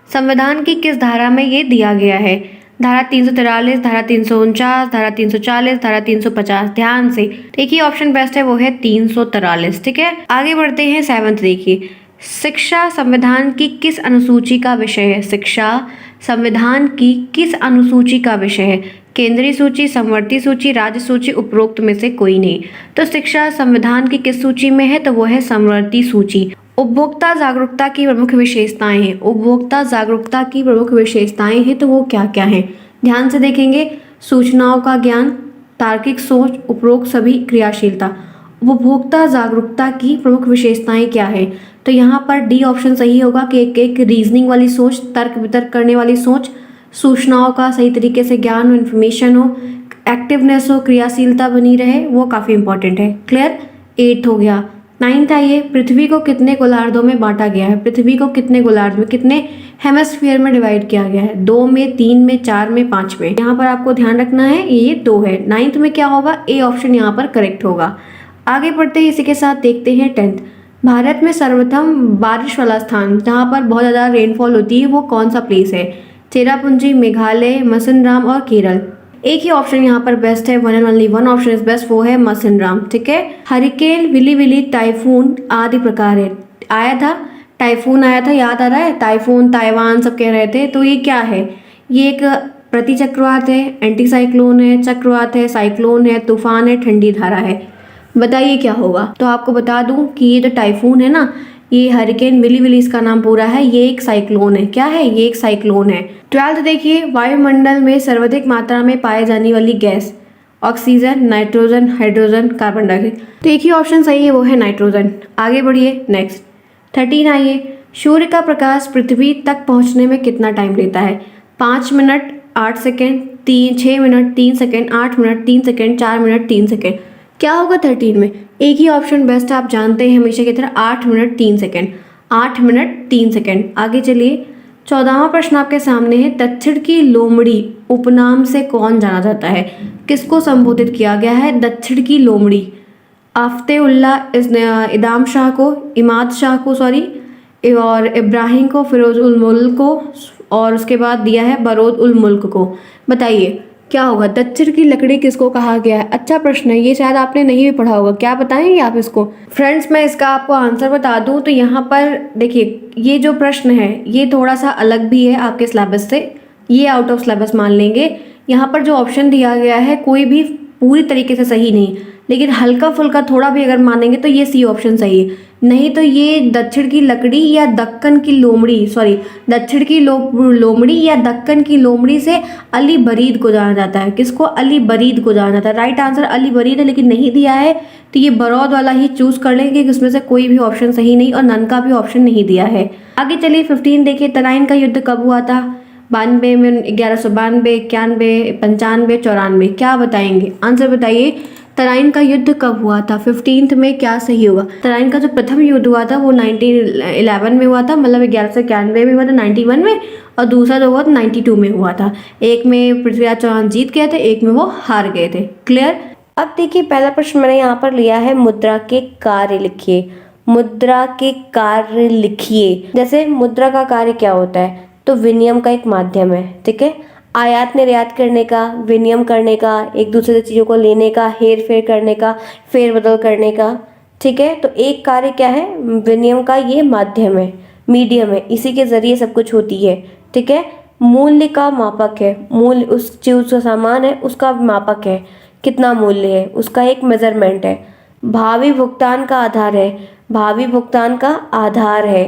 संविधान की किस धारा में ये दिया गया है? धारा 343, धारा 349, धारा 340, धारा 350। ध्यान से देखिए, ऑप्शन बेस्ट है वो है 343। ठीक है, आगे बढ़ते हैं सेवंथ। देखिए, शिक्षा संविधान की किस अनुसूची का विषय है? शिक्षा संविधान की किस अनुसूची का विषय है? केंद्रीय सूची, समवर्ती सूची, राज्य सूची, उपरोक्त में से कोई नहीं। तो शिक्षा संविधान की किस सूची में है? तो वो है समवर्ती सूची। उपभोक्ता जागरूकता की प्रमुख विशेषताएं हैं। उपभोक्ता जागरूकता की प्रमुख विशेषताएं हैं, तो वो क्या क्या हैं? ध्यान से देखेंगे, सूचनाओं का ज्ञान, तार्किक सोच, उपरोक्त सभी, क्रियाशीलता। उपभोक्ता जागरूकता की प्रमुख विशेषताएं क्या है? तो यहाँ पर डी ऑप्शन सही होगा कि एक रीजनिंग वाली सोच, तर्क वितर्क करने वाली सोच, सूचनाओं का सही तरीके से ज्ञान हो, इन्फॉर्मेशन हो, एक्टिवनेस हो, क्रियाशीलता बनी रहे, वो काफ़ी इंपॉर्टेंट है। क्लियर? 8 हो गया। 9th आइए, पृथ्वी को कितने गोलार्धों में बांटा गया है? पृथ्वी को कितने गोलार्ध में, कितने हेमिस्फीयर में डिवाइड किया गया है? 2 में, 3 में, 4 में, 5 में। यहाँ पर आपको ध्यान रखना है ये 2 है। 9th में क्या होगा? ए ऑप्शन यहाँ पर करेक्ट होगा। आगे बढ़ते हैं, इसी के साथ देखते हैं 10th। भारत में सर्वप्रथम बारिश वाला स्थान जहाँ पर बहुत ज़्यादा रेनफॉल होती है वो कौन सा प्लेस है? चेरापूंजी, मेघालय, मसिनराम और केरल। एक ही ऑप्शन यहाँ पर बेस्ट है, one and only one option is best, वो है मसिनराम। ठीक है, हरिकेन, विली विली, टाइफून आदि प्रकार है। आया था टाइफून आया था, याद आ रहा है? टाइफून, ताइवान सब कह रहे थे। तो ये क्या है? ये एक प्रति चक्रवात है, एंटी साइक्लोन है, चक्रवात है, साइक्लोन है, तूफान है, ठंडी धारा है। बताइए क्या होगा? तो आपको बता दूं कि ये जो टाइफून है ना, ये हरिकेन मिली विली इसका नाम पूरा है। ये एक साइक्लोन है। क्या है? ये एक साइक्लोन है। 12th देखिए, वायुमंडल में सर्वाधिक मात्रा में पाए जाने वाली gas, oxygen, nitrogen, hydrogen, carbon dioxide. तो एक ही ऑप्शन सही है, वो है नाइट्रोजन। आगे बढ़िए, नेक्स्ट 13 आइए। सूर्य का प्रकाश पृथ्वी तक पहुंचने में कितना टाइम लेता है? 5 minute 8 second, 6 minute 3 second, 8 minute 3 second, 4 minute 3 second. क्या होगा 13 में? एक ही ऑप्शन बेस्ट आप जानते हैं हमेशा की तरह, 8 मिनट 3 सेकेंड। 8 minute 3 second. आगे चलिए, 14वां प्रश्न आपके सामने है। दक्षिण की लोमड़ी उपनाम से कौन जाना जाता है? किसको संबोधित किया गया है दक्षिण की लोमड़ी? आफ्ते उल्लाह इदाम शाह को, इमाद शाह को सॉरी, और इब्राहिम को, फिरोज उल मुल्क को, और उसके बाद दिया है बरोद उल मुल्क को। बताइए क्या होगा? दक्षिण की लकड़ी किसको कहा गया है? अच्छा प्रश्न है ये, शायद आपने नहीं भी पढ़ा होगा। क्या बताएंगे आप इसको? फ्रेंड्स मैं इसका आपको आंसर बता दूं तो यहाँ पर देखिए, ये जो प्रश्न है ये थोड़ा सा अलग भी है आपके सिलेबस से, ये आउट ऑफ सिलेबस मान लेंगे। यहाँ पर जो ऑप्शन दिया गया है कोई भी पूरी तरीके से सही नहीं, लेकिन हल्का फुल्का थोड़ा भी अगर मानेंगे तो ये सी ऑप्शन सही है। नहीं तो ये दक्षिण की लकड़ी या दक्कन की लोमड़ी, सॉरी दक्षिण की लोमड़ी या दक्कन की लोमड़ी से अली बरीद को जाना जाता है। किसको? अली बरीद को जाना जाता है। राइट आंसर अली बरीद है, लेकिन नहीं दिया है तो ये बरौद वाला ही चूज कर लेंगे कि इसमें से कोई भी ऑप्शन सही नहीं और नन का भी ऑप्शन नहीं दिया है। आगे चलिए 15 देखिए, तराइन का युद्ध कब हुआ था? 92 में, 1192, 91, 95, 94। क्या बताएंगे? आंसर बताइए। तराइन का युद्ध कब हुआ था? 15th में। क्या सही होगा? तराइन का जो प्रथम युद्ध हुआ था वो 1911 में हुआ था, मतलब 1191 में हुआ था 91 में, और दूसरा जो हुआ था 92 में हुआ था। एक में पृथ्वीराज चौहान जीत गए थे, एक में वो हार गए थे। क्लियर? अब देखिए पहला प्रश्न मैंने यहाँ पर लिया है, मुद्रा के कार्य लिखिए। मुद्रा के कार्य लिखिए। जैसे मुद्रा का कार्य क्या होता है? तो विनिमय का एक माध्यम है, ठीक है। आयात निर्यात करने का, विनिमय करने का, एक दूसरे से चीज़ों को लेने का, हेर फेर करने का, फेर बदल करने का, ठीक है। तो एक कार्य क्या है? विनिमय का ये माध्यम है, मीडियम है, इसी के जरिए सब कुछ होती है, ठीक है। मूल्य का मापक है, मूल्य उस चीज का सामान है उसका मापक है, कितना मूल्य है उसका एक मेजरमेंट है। भावी भुगतान का आधार है, भावी भुगतान का आधार है,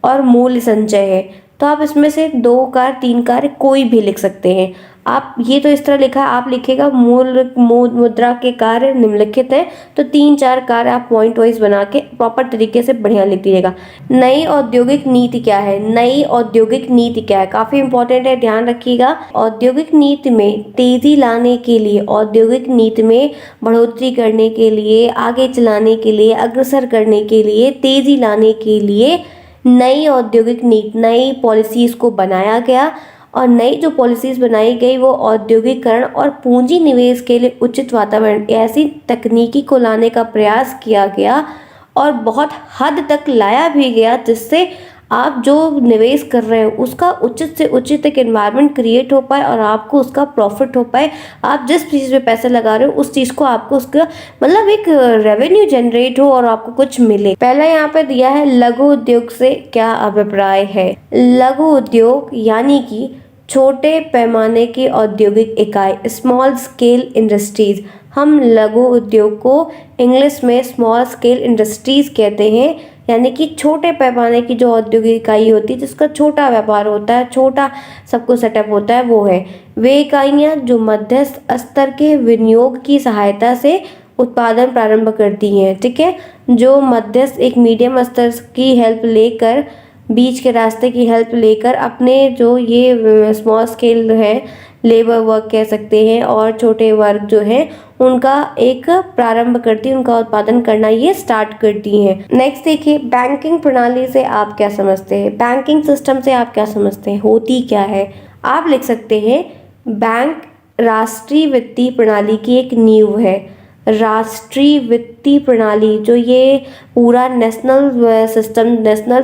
और मूल्य संचय है। तो आप इसमें से 2 कार्य 3 कार्य कोई भी लिख सकते हैं। आप ये तो इस तरह लिखा है, आप लिखेगा मुद्रा के कार्य निम्नलिखित है, तो 3-4 कार्य आप पॉइंट वाइज बना के प्रॉपर तरीके से बढ़िया लिख दीजिएगा। नई औद्योगिक नीति क्या है? नई औद्योगिक नीति क्या है? काफी इंपॉर्टेंट है, ध्यान रखिएगा। औद्योगिक नीति में तेजी लाने के लिए, औद्योगिक नीति में बढ़ोतरी करने के लिए, आगे चलाने के लिए, अग्रसर करने के लिए, तेजी लाने के लिए नई औद्योगिक नीति, नई पॉलिसीज को बनाया गया, और नई जो पॉलिसीज बनाई गई वो औद्योगिकरण और पूंजी निवेश के लिए उचित वातावरण, ऐसी तकनीकी को लाने का प्रयास किया गया, और बहुत हद तक लाया भी गया, जिससे आप जो निवेश कर रहे हो उसका उचित से उचित एक एनवायरनमेंट क्रिएट हो पाए और आपको उसका प्रॉफिट हो पाए। आप जिस चीज़ पे पैसे लगा रहे हो उस चीज़ को आपको उसका मतलब एक रेवेन्यू जनरेट हो और आपको कुछ मिले। पहला यहाँ पे दिया है लघु उद्योग से क्या अभिप्राय है? लघु उद्योग यानी कि छोटे पैमाने की औद्योगिक इकाई, स्मॉल स्केल इंडस्ट्रीज। हम लघु उद्योग को इंग्लिश में स्मॉल स्केल इंडस्ट्रीज कहते हैं, यानी कि छोटे पैमाने की जो औद्योगिक इकाई होती है, जिसका छोटा व्यापार होता है, छोटा सब कुछ सेटअप होता है, वो है वे इकाइयाँ जो मध्यस्थ स्तर के विनियोग की सहायता से उत्पादन प्रारंभ करती हैं, ठीक है। जो मध्यस्थ एक मीडियम स्तर की हेल्प लेकर, बीच के रास्ते की हेल्प लेकर अपने जो ये स्मॉल स्केल है, लेबर वर्क कह सकते हैं, और छोटे वर्क जो है उनका एक प्रारंभ करती है, उनका उत्पादन करना ये स्टार्ट करती हैं। नेक्स्ट देखिए, बैंकिंग प्रणाली से आप क्या समझते हैं? बैंकिंग सिस्टम से आप क्या समझते हैं? होती क्या है? आप लिख सकते हैं बैंक राष्ट्रीय वित्तीय प्रणाली की एक नींव है। राष्ट्रीय वित्तीय प्रणाली जो ये पूरा नेशनल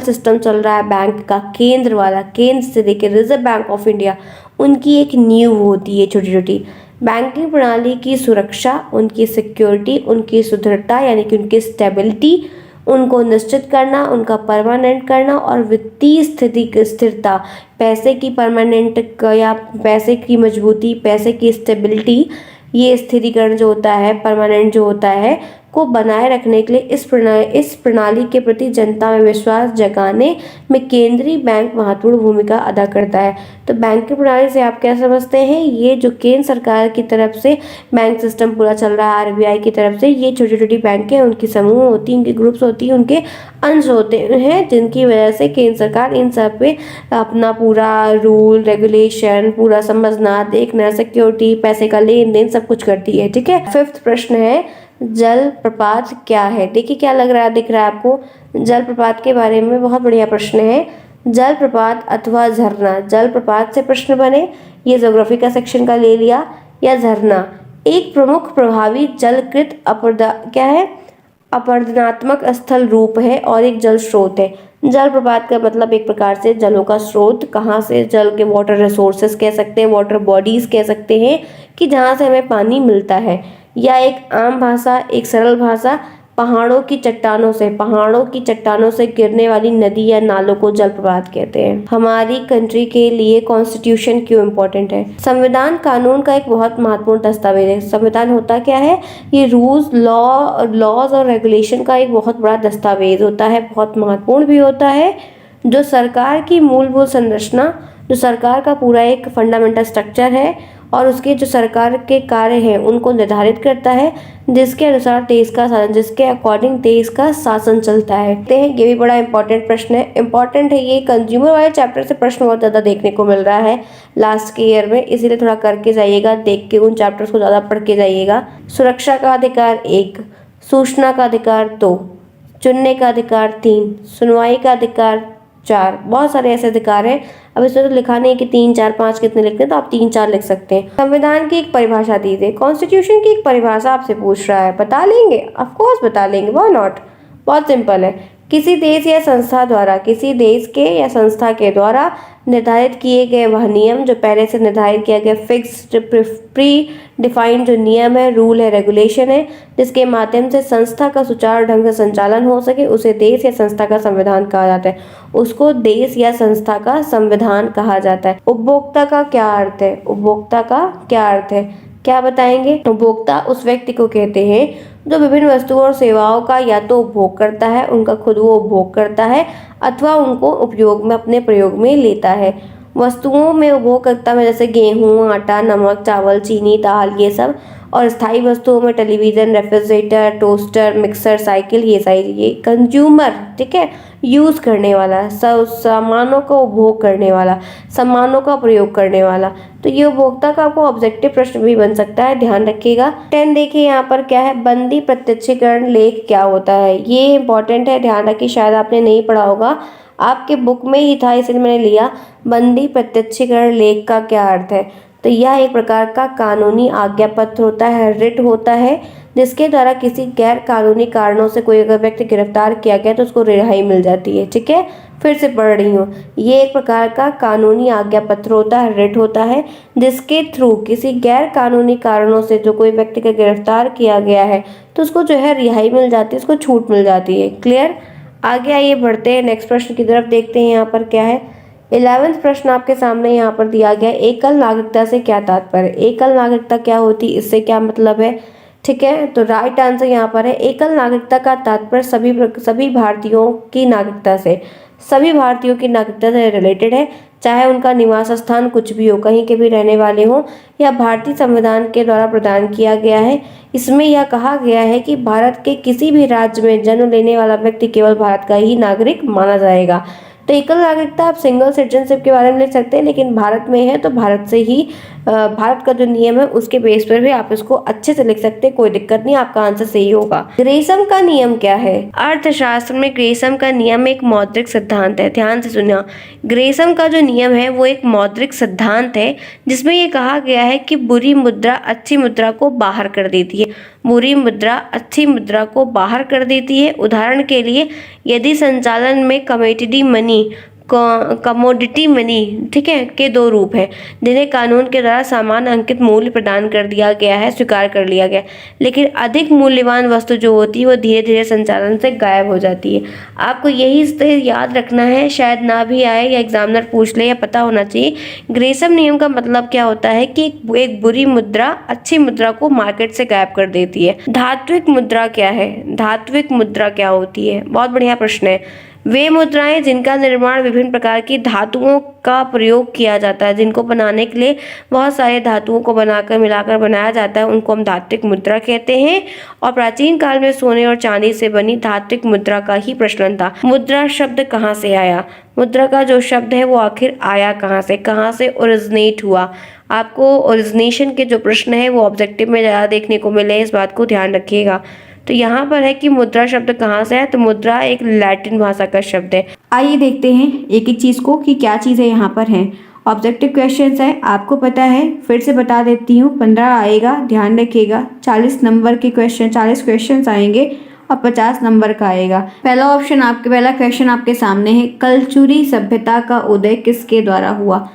सिस्टम चल रहा है बैंक का, केंद्र वाला, केंद्र से लेकर रिजर्व बैंक ऑफ इंडिया, उनकी एक नींव होती है छोटी छोटी। बैंकिंग प्रणाली की सुरक्षा, उनकी सिक्योरिटी, उनकी सुदृढ़ता यानी कि उनकी स्टेबिलिटी, उनको निश्चित करना, उनका परमानेंट करना और वित्तीय स्थिति की स्थिरता, पैसे की परमानेंट या पैसे की मजबूती, पैसे की स्टेबिलिटी, ये स्थिरीकरण जो होता है, परमानेंट जो होता है, को बनाए रखने के लिए इस प्रणाली के प्रति जनता में विश्वास जगाने में केंद्रीय बैंक महत्वपूर्ण भूमिका अदा करता है। तो बैंकिंग प्रणाली से आप क्या समझते हैं, ये जो केंद्र सरकार की तरफ से बैंक सिस्टम पूरा चल रहा है, आरबीआई की तरफ से, ये छोटी छोटी बैंक है, उनकी समूह होती है, उनकी ग्रुप्स होती है, उनके अंश होते हैं, जिनकी वजह से केंद्र सरकार इन सब पे अपना पूरा रूल रेगुलेशन पूरा समझना, देखना, सिक्योरिटी, पैसे का लेन देन सब कुछ करती है। ठीक है, 5th प्रश्न है जलप्रपात क्या है। देखिए क्या लग रहा है, दिख रहा है आपको, जलप्रपात के बारे में बहुत बढ़िया प्रश्न है। जलप्रपात अथवा झरना, जलप्रपात से प्रश्न बने, ये ज्योग्राफी का सेक्शन का ले लिया, या झरना एक प्रमुख प्रभावी जलकृत क्या है, अपरदनात्मक स्थल रूप है और एक जल स्रोत है। जलप्रपात का मतलब एक प्रकार से जलों का स्रोत, कहाँ से, जल के वाटर रिसोर्सेस कह सकते हैं, वाटर बॉडीज कह सकते हैं कि जहाँ से हमें पानी मिलता है, या एक आम भाषा, एक सरल भाषा, पहाड़ों की चट्टानों से गिरने वाली नदी या नालों को जलप्रपात कहते हैं। हमारी कंट्री के लिए कॉन्स्टिट्यूशन क्यों इम्पोर्टेंट है। संविधान कानून का एक बहुत महत्वपूर्ण दस्तावेज है। संविधान होता क्या है, ये रूल्स, लॉज और रेगुलेशन का एक बहुत बड़ा दस्तावेज होता है, बहुत महत्वपूर्ण भी होता है, जो सरकार की मूलभूत संरचना, जो सरकार का पूरा एक फंडामेंटल स्ट्रक्चर है और उसके जो सरकार के कार्य हैं उनको निर्धारित करता है, जिसके अनुसार देश का शासन, जिसके अकॉर्डिंग देश का शासन चलता है। ये भी बड़ा इंपॉर्टेंट प्रश्न है, इंपॉर्टेंट है ये, कंज्यूमर वाले चैप्टर से प्रश्न बहुत ज़्यादा देखने को मिल रहा है लास्ट के ईयर में, इसीलिए थोड़ा करके जाइएगा, देख के उन चैप्टर्स को ज़्यादा पढ़ के जाइएगा। सुरक्षा का अधिकार 1, सूचना का अधिकार 2, चुनने का अधिकार 3, सुनवाई का अधिकार 4, बहुत सारे ऐसे अधिकार हैं। अब इसमें तो लिखा नहीं कि 3, 4, 5 कितने लिखते हैं, तो आप 3, 4 लिख सकते हैं। संविधान की एक परिभाषा दीजिए, कॉन्स्टिट्यूशन की एक परिभाषा आपसे पूछ रहा है, बता लेंगे, ऑफ कोर्स बता लेंगे, व्हाई नॉट, बहुत सिंपल है। किसी देश या संस्था द्वारा, किसी देश के या संस्था के द्वारा निर्धारित किए गए वह नियम, जो पहले से निर्धारित किया गया फिक्स्ड प्री डिफाइंड जो नियम है, रूल है, रेगुलेशन है, जिसके माध्यम से संस्था का सुचारू ढंग से संचालन हो सके, उसे देश या संस्था का संविधान कहा जाता है। उसको देश या संस्था का संविधान कहा जाता है। उपभोक्ता का क्या अर्थ है, उपभोक्ता का क्या अर्थ है, क्या बताएंगे। उपभोक्ता उस व्यक्ति को कहते हैं जो विभिन्न वस्तुओं और सेवाओं का या तो उपभोग करता है, उनका खुद वो उपभोग करता है, अथवा उनको उपयोग में, अपने प्रयोग में लेता है। वस्तुओं में उपभोगकर्ता में जैसे गेहूँ, आटा, नमक, चावल, चीनी, दाल, ये सब, और स्थायी वस्तुओं में television, refrigerator, toaster, mixer, cycle, ये सारी, ये कंज्यूमर, ठीक है, यूज़ करने वाला, सामानों का उपभोग करने वाला, सामानों का प्रयोग करने वाला। तो ये उपभोक्ता का आपको ऑब्जेक्टिव प्रश्न भी बन सकता है, ध्यान रखिएगा। 10 देखिए यहाँ पर क्या है, बंदी प्रत्यक्षीकरण लेख क्या होता है, ये इंपॉर्टेंट है, ध्यान रखिए, शायद आपने नहीं पढ़ा होगा, आपके बुक में ही था इसलिए मैंने लिया। बंदी प्रत्यक्षीकरण लेख का क्या अर्थ है, तो यह एक प्रकार का कानूनी आज्ञा पत्र होता है, रिट होता है, जिसके द्वारा किसी गैर कानूनी कारणों से कोई अगर व्यक्ति गिरफ्तार किया गया तो उसको रिहाई मिल जाती है। ठीक है, फिर से पढ़ रही हूँ, ये एक प्रकार का कानूनी आज्ञा पत्र होता है, रिट होता है, जिसके थ्रू किसी गैर कानूनी कारणों से जो कोई व्यक्ति का गिरफ्तार किया गया है तो उसको जो है रिहाई मिल जाती है, उसको छूट मिल जाती है। क्लियर, आगे आइए बढ़ते हैं, नेक्स्ट प्रश्न की तरफ देखते हैं। यहाँ पर क्या है, 11वां प्रश्न आपके सामने यहाँ पर दिया गया, एकल नागरिकता से क्या तात्पर्य। एकल नागरिकता क्या होती, इससे क्या मतलब है। ठीक है, तो राइट आंसर यहाँ पर है, एकल नागरिकता का तात्पर्य सभी भारतीयों की नागरिकता से, सभी भारतीयों की नागरिकता से रिलेटेड है, चाहे उनका निवास स्थान कुछ भी हो, कहीं के भी रहने वाले हो, या भारतीय संविधान के द्वारा प्रदान किया गया है। इसमें यह कहा गया है कि भारत के किसी भी राज्य में जन्म लेने वाला व्यक्ति केवल भारत का ही नागरिक माना जाएगा। तो एकल नागरिकता आप सिंगल सिटीजनशिप के बारे में लिख सकते हैं, लेकिन भारत में है तो भारत से ही, भारत का जो नियम है उसके बेस पर भी आप इसको अच्छे से लिख सकते हैं, कोई दिक्कत नहीं, आपका आंसर सही होगा। ग्रेसम का नियम क्या है। अर्थशास्त्र में ग्रेसम का नियम एक मौद्रिक सिद्धांत है, ध्यान से सुनिए। ग्रेसम का जो नियम है वो एक मौद्रिक सिद्धांत है, जिसमें ये कहा गया है कि बुरी मुद्रा अच्छी मुद्रा को बाहर कर देती है, बुरी मुद्रा अच्छी मुद्रा को बाहर कर देती है। उदाहरण के लिए, यदि संचालन में कमोडिटी मनी कमोडिटी मनी, ठीक है, के दो रूप हैं जिन्हें कानून के द्वारा समान अंकित मूल्य प्रदान कर दिया गया है, स्वीकार कर लिया गया, लेकिन अधिक मूल्यवान वस्तु जो होती है वो धीरे धीरे संचालन से गायब हो जाती है। आपको यही इससे याद रखना है, शायद ना भी आए या एग्जामिनर पूछ ले, या पता होना चाहिए। ग्रेसम नियम का मतलब क्या होता है कि एक बुरी मुद्रा अच्छी मुद्रा को मार्केट से गायब कर देती है। धात्विक मुद्रा क्या है? धात्विक मुद्रा क्या होती है? बहुत बढ़िया प्रश्न है। वे मुद्राएं जिनका निर्माण विभिन्न प्रकार की धातुओं का प्रयोग किया जाता है, जिनको बनाने के लिए बहुत सारे धातुओं को बनाकर मिलाकर बनाया जाता है, उनको हम धात्विक मुद्रा कहते हैं। और प्राचीन काल में सोने और चांदी से बनी धात्विक मुद्रा का ही प्रचलन था। मुद्रा शब्द कहाँ से आया? मुद्रा का जो शब्द है वो आखिर आया कहाँ से ओरिजिनेट हुआ? आपको ओरिजिनेशन के जो प्रश्न है वो ऑब्जेक्टिव में ज़्यादा देखने को मिले, इस बात को ध्यान रखिएगा। तो यहाँ पर है कि मुद्रा शब्द कहाँ से है, तो मुद्रा एक लैटिन भाषा का शब्द है। आइए देखते हैं एक एक चीज़ को कि क्या चीज़ें यहाँ पर हैं। ऑब्जेक्टिव क्वेश्चंस है, आपको पता है, फिर से बता देती हूँ। 15 आएगा, ध्यान रखिएगा। 40 नंबर के क्वेश्चन, 40 क्वेश्चन आएंगे और 50 नंबर का आएगा। पहला क्वेश्चन आपके सामने है, कलचुरी सभ्यता का उदय किसके द्वारा हुआ?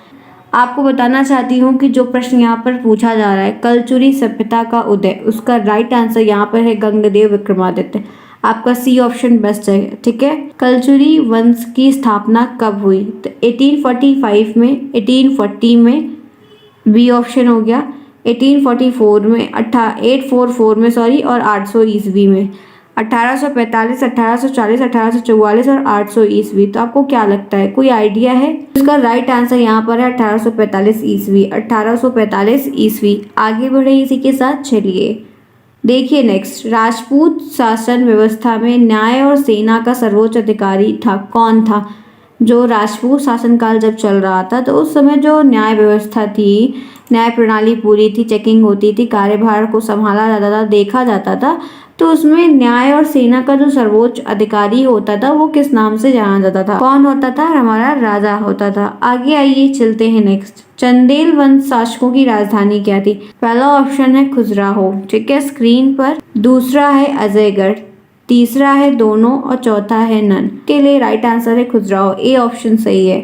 आपको बताना चाहती हूँ कि जो प्रश्न यहाँ पर पूछा जा रहा है, कलचुरी सभ्यता का उदय, उसका राइट आंसर यहाँ पर है गंगदेव विक्रमादित्य। आपका सी ऑप्शन बेस्ट है, ठीक है। कलचुरी वंश की स्थापना कब हुई? तो 1845 में, 1840 में, बी ऑप्शन हो गया। 1844 में, 844 में सॉरी, और 800 ईस्वी में। 1845, 1840, 1844 और 800 ईस्वी। तो आपको क्या लगता है, कोई आइडिया है? इसका राइट आंसर यहाँ पर है 1845 ईस्वी। 1845 ईस्वी। आगे बढ़े इसी के साथ, चलिए देखिए नेक्स्ट। राजपूत शासन व्यवस्था में न्याय और सेना का सर्वोच्च अधिकारी कौन था? जो राजपूत शासनकाल जब चल रहा था तो उस समय जो न्याय व्यवस्था थी, न्याय प्रणाली पूरी थी, चेकिंग होती थी, कार्यभार को संभाला जाता था, देखा जाता था, तो उसमें न्याय और सेना का जो सर्वोच्च अधिकारी होता था वो किस नाम से जाना जाता था? कौन होता था? हमारा राजा होता था। आगे आइए चलते हैं नेक्स्ट। चंदेल वंश शासकों की राजधानी क्या थी? पहला ऑप्शन है खजुराहो, ठीक है, स्क्रीन पर। दूसरा है अजयगढ़, तीसरा है दोनों और चौथा है नन। के लिए राइट आंसर है खजुराहो, ए ऑप्शन सही है।